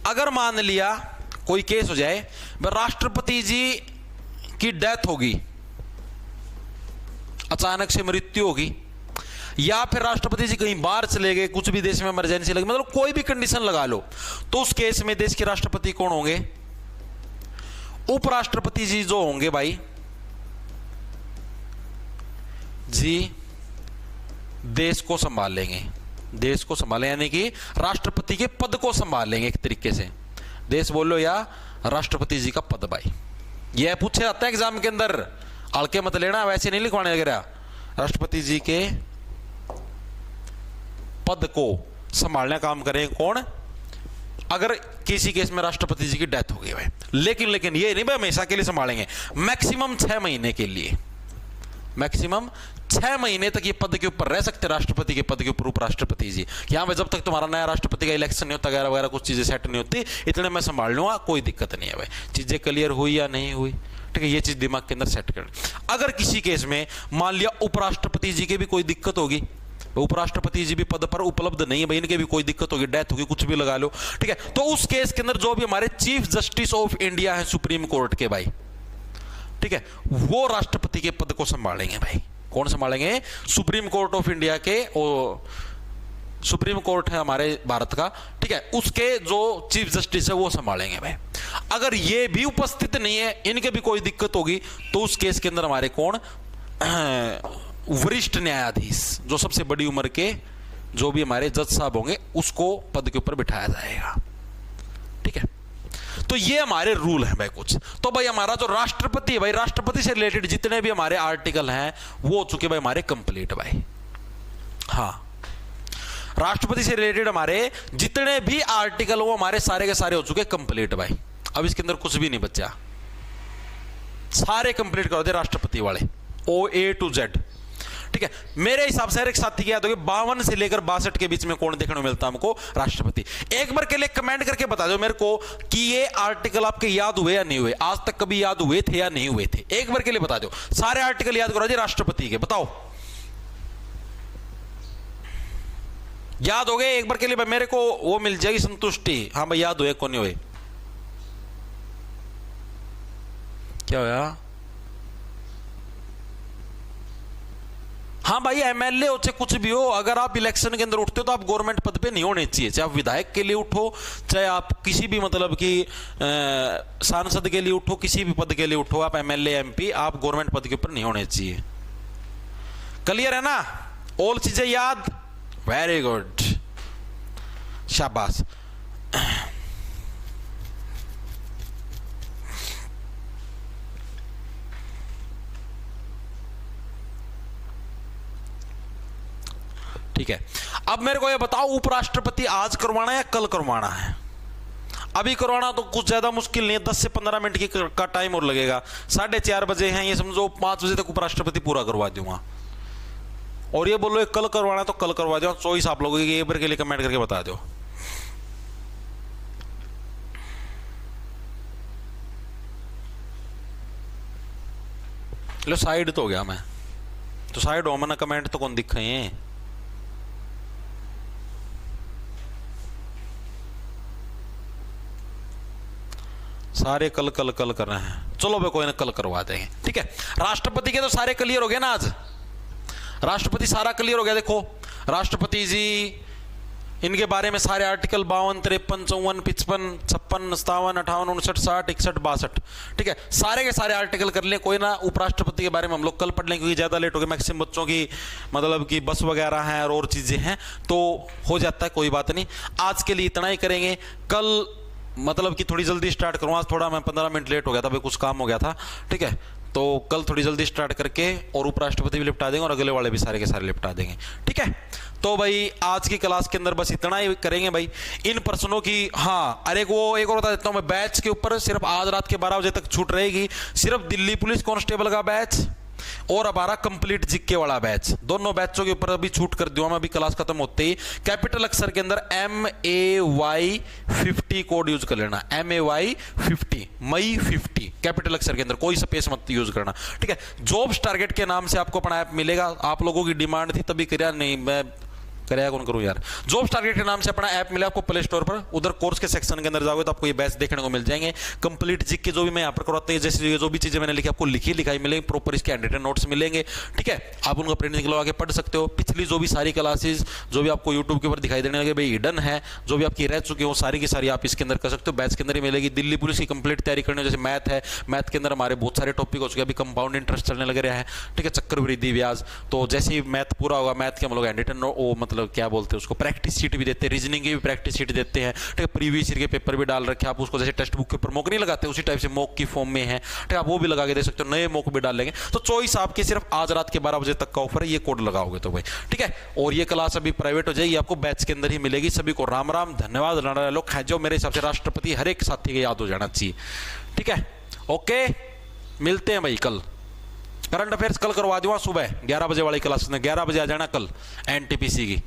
अगर मान लिया कोई केस हो जाए, राष्ट्रपति जी की डेथ होगी, अचानक से मृत्यु होगी, या फिर राष्ट्रपति जी कहीं बाहर चले गए, कुछ भी देश में इमरजेंसी लगी, मतलब कोई भी कंडीशन लगा लो, तो उस केस में देश के राष्ट्रपति कौन होंगे, उपराष्ट्रपति जी जो होंगे भाई जी, देश को संभालेंगे, देश को संभाले, यानी कि राष्ट्रपति के पद को संभालेंगे एक तरीके से, देश बोलो या राष्ट्रपति जी का पद भाई। यह पूछे जाता है एग्जाम के अंदर, हल्के मत लेना, वैसे नहीं लिखवाने लग रहा। राष्ट्रपति जी के पद को संभालने का काम करेंगे कौन, अगर किसी केस में राष्ट्रपति जी की डेथ हो गई भाई। लेकिन ये नहीं भाई हमेशा के लिए संभालेंगे, मैक्सिमम 6 महीने के लिए, मैक्सिमम 6 महीने तक ये पद के ऊपर रह सकते, राष्ट्रपति के पद के ऊपर उपराष्ट्रपति जी। यहां पे जब तक तुम्हारा नया राष्ट्रपति का इलेक्शन नहीं होता, वगैरह वगैरह कुछ चीजें सेट नहीं होती, इतने मैं संभाल लूंगा, कोई दिक्कत नहीं है भाई। चीजें क्लियर हुई या नहीं हुई, ठीक है, ये चीज दिमाग के अंदर सेट कर। अगर किसी केस में मान लिया उपराष्ट्रपति जी के भी कोई दिक्कत होगी, उपराष्ट्रपति जी भी पद पर उपलब्ध नहीं है भाई, इनके भी कोई दिक्कत होगी, डेथ होगी, कुछ भी लगा लो, ठीक है, तो उस केस के अंदर जो भी हमारे चीफ जस्टिस ऑफ इंडिया है सुप्रीम कोर्ट के भाई, ठीक है, वो राष्ट्रपति के पद को संभालेंगे भाई। कौन संभालेंगे, सुप्रीम कोर्ट ऑफ इंडिया के, सुप्रीम कोर्ट है हमारे भारत का, ठीक है, उसके जो चीफ जस्टिस है वो संभालेंगे भाई। अगर ये भी उपस्थित नहीं है, इनके भी कोई दिक्कत होगी, तो उस केस के अंदर हमारे कौन, वरिष्ठ न्यायाधीश, जो सबसे बड़ी उम्र के जो भी हमारे जज साहब होंगे, उसको पद के ऊपर बिठाया जाएगा, ठीक है। तो ये हमारे रूल हैं भाई कुछ। तो भाई हमारा जो राष्ट्रपति है भाई, राष्ट्रपति से रिलेटेड जितने भी हमारे आर्टिकल हैं वो हो चुके भाई हमारे कंप्लीट भाई। हाँ, राष्ट्रपति से रिलेटेड हमारे जितने भी आर्टिकल वो हमारे सारे के सारे हो चुके कंप्लीट भाई। अब इसके अंदर कुछ भी नहीं बचा, सारे कंप्लीट कर दे राष्ट्रपति वाले, A to Z, ठीक है। मेरे हिसाब से हर एक साथी की याद होगी 52 से लेकर 62 के बीच में कौन देखने को मिलता है हमको, राष्ट्रपति। एक बार के लिए कमेंट करके बता दो मेरे को कि ये आर्टिकल आपके याद हुए या नहीं हुए, आज तक कभी याद हुए थे या नहीं हुए थे, एक बार के लिए बता दो। सारे आर्टिकल याद करो जी राष्ट्रपति के, बताओ याद हो गए एक बार के लिए, मेरे को वो मिल जाएगी संतुष्टि। हाँ भाई याद हुए, कौन नहीं हुए, क्या होया? हाँ भाई एमएलए हो चाहे कुछ भी हो, अगर आप इलेक्शन के अंदर उठते हो तो आप गवर्नमेंट पद पे नहीं होने चाहिए। चाहे आप विधायक के लिए उठो, चाहे आप किसी भी मतलब कि सांसद के लिए उठो, किसी भी पद के लिए उठो, आप एमएलए एमपी, आप गवर्नमेंट पद के ऊपर नहीं होने चाहिए। क्लियर है ना, ऑल चीजें याद, वेरी गुड, शाबाश। ठीक है, अब मेरे को ये बताओ उपराष्ट्रपति आज करवाना है या कल करवाना है? अभी करवाना तो कुछ ज्यादा मुश्किल नहीं है, 10 से 15 मिनट की का टाइम और लगेगा। 4:30 बजे हैं, ये समझो 5 बजे तक उपराष्ट्रपति पूरा करवा दूंगा। और ये बोलो कल करवाना तो कल करवा दो, चॉइस आप लोगों की, एक बार के लिए कमेंट करके बता दो। लो साइड तो हो गया, मैं तो साइड हो, मैंने कमेंट तो कौन दिख रहे हैं? सारे कल कल कल कर रहे हैं, चलो भाई कोई ना कल करवा देंगे, ठीक है। राष्ट्रपति के तो सारे क्लियर हो गए ना, आज राष्ट्रपति सारा क्लियर हो गया। देखो राष्ट्रपति जी, इनके बारे में सारे आर्टिकल 52, 53, 54, 55, 56, 57, 58, 59, 60, 61, 62, ठीक है, सारे के सारे आर्टिकल कर लिए। कोई ना उपराष्ट्रपति के बारे में हम लोग कल पढ़ लेंगे क्योंकि ज्यादा लेट हो गया, मैक्सिमम बच्चों की मतलब कि बस वगैरह हैं और चीजें हैं तो हो जाता है, कोई बात नहीं। आज के लिए इतना ही करेंगे, कल मतलब कि थोड़ी जल्दी स्टार्ट करूँ, आज थोड़ा मैं 15 मिनट लेट हो गया था, भाई कुछ काम हो गया था, ठीक है। तो कल थोड़ी जल्दी स्टार्ट करके और उपराष्ट्रपति भी निपटा देंगे और अगले वाले भी सारे के सारे निपटा देंगे, ठीक है। तो भाई आज की क्लास के अंदर बस इतना ही करेंगे भाई, इन प्रश्नों की। हाँ अरे वो एक और बता देता हूं मैं, बैच के ऊपर सिर्फ आज रात के 12 बजे तक छूट रहेगी, सिर्फ दिल्ली पुलिस कांस्टेबल का बैच और हमारा कंप्लीट जीके वाला बैच, दोनों बैचों के ऊपर अभी छूट कर दूंगा मैं, अभी क्लास खत्म होते ही। कैपिटल अक्षर के अंदर MAY 50 कोड यूज कर लेना, MAY 50, मई 50 कैपिटल अक्षर के अंदर, कोई स्पेस मत यूज करना, ठीक है। जॉब्स टारगेट के नाम से आपको अपना ऐप मिलेगा, आप लोगों की डिमांड थी तभी कराया, नहीं मैं कराया कौन करूं यार। जॉब्स टारगेट के नाम से अपना ऐप मिला आपको प्ले स्टोर पर, उधर कोर्स के सेक्शन के अंदर जाओगे तो आपको ये बैच देखने को मिल जाएंगे। कंप्लीट जीके जो भी मैं यहाँ पर करवाता हूँ, जैसे जो भी चीजें मैंने लिखी आपको लिखी लिखाई मिलेंगी, प्रॉपर इसके हैंडरिटन नोट्स मिलेंगे, ठीक है। आप उनका प्रिंट निकलवा के पढ़ सकते हो। पिछली जो भी सारी क्लासेस जो भी आपको यूट्यूब के ऊपर दिखाई देने लगे भाई हिडन है, जो भी आपकी रह चुकी हो सारी की सारी आप इसके अंदर कर सकते हो, बैच के अंदर ही मिलेगी। दिल्ली पुलिस की कंप्लीट तैयारी करनी, जैसे मैथ है, मैथ के अंदर हमारे बहुत सारे टॉपिक हो चुके हैं, अभी कंपाउंड इंटरेस्ट चलने लग रहा है, ठीक है, चक्रवृद्धि ब्याज। तो जैसे ही मैथ पूरा होगा, मैथ के हम लोग हैंडरिटन वो मतलब क्या बोलते हैं उसको, प्रैक्टिस शीट भी देते हैं, रीजनिंग की भी प्रैक्टिस शीट देते हैं, ठीक है। प्रीवियस ईयर के पेपर भी डाल रखे हैं, आप उसको जैसे टेक्स्ट बुक के ऊपर मॉक नहीं लगाते उसी टाइप से मॉक की फॉर्म में है, ठीक है, आप वो भी लगा के दे सकते हो, नए मॉक भी डाल लेंगे। तो चॉइस आपकी सिर्फ आज रात के 12 बजे तक का ऑफर है, ये कोड लगाओगे तो भाई, ठीक है। और ये क्लास अभी प्राइवेट हो जाएगी, आपको बैच के अंदर ही मिलेगी। सभी को राम राम, धन्यवाद। लोग हैं जो मेरे हिसाब से राष्ट्रपति हर एक साथी के याद हो जाना चाहिए, ठीक है। ओके मिलते हैं भाई कल। करंट अफेयर्स कल करवा दूंगा सुबह 11 बजे वाली क्लास में, 11 बजे आ जाना कल NTPC की।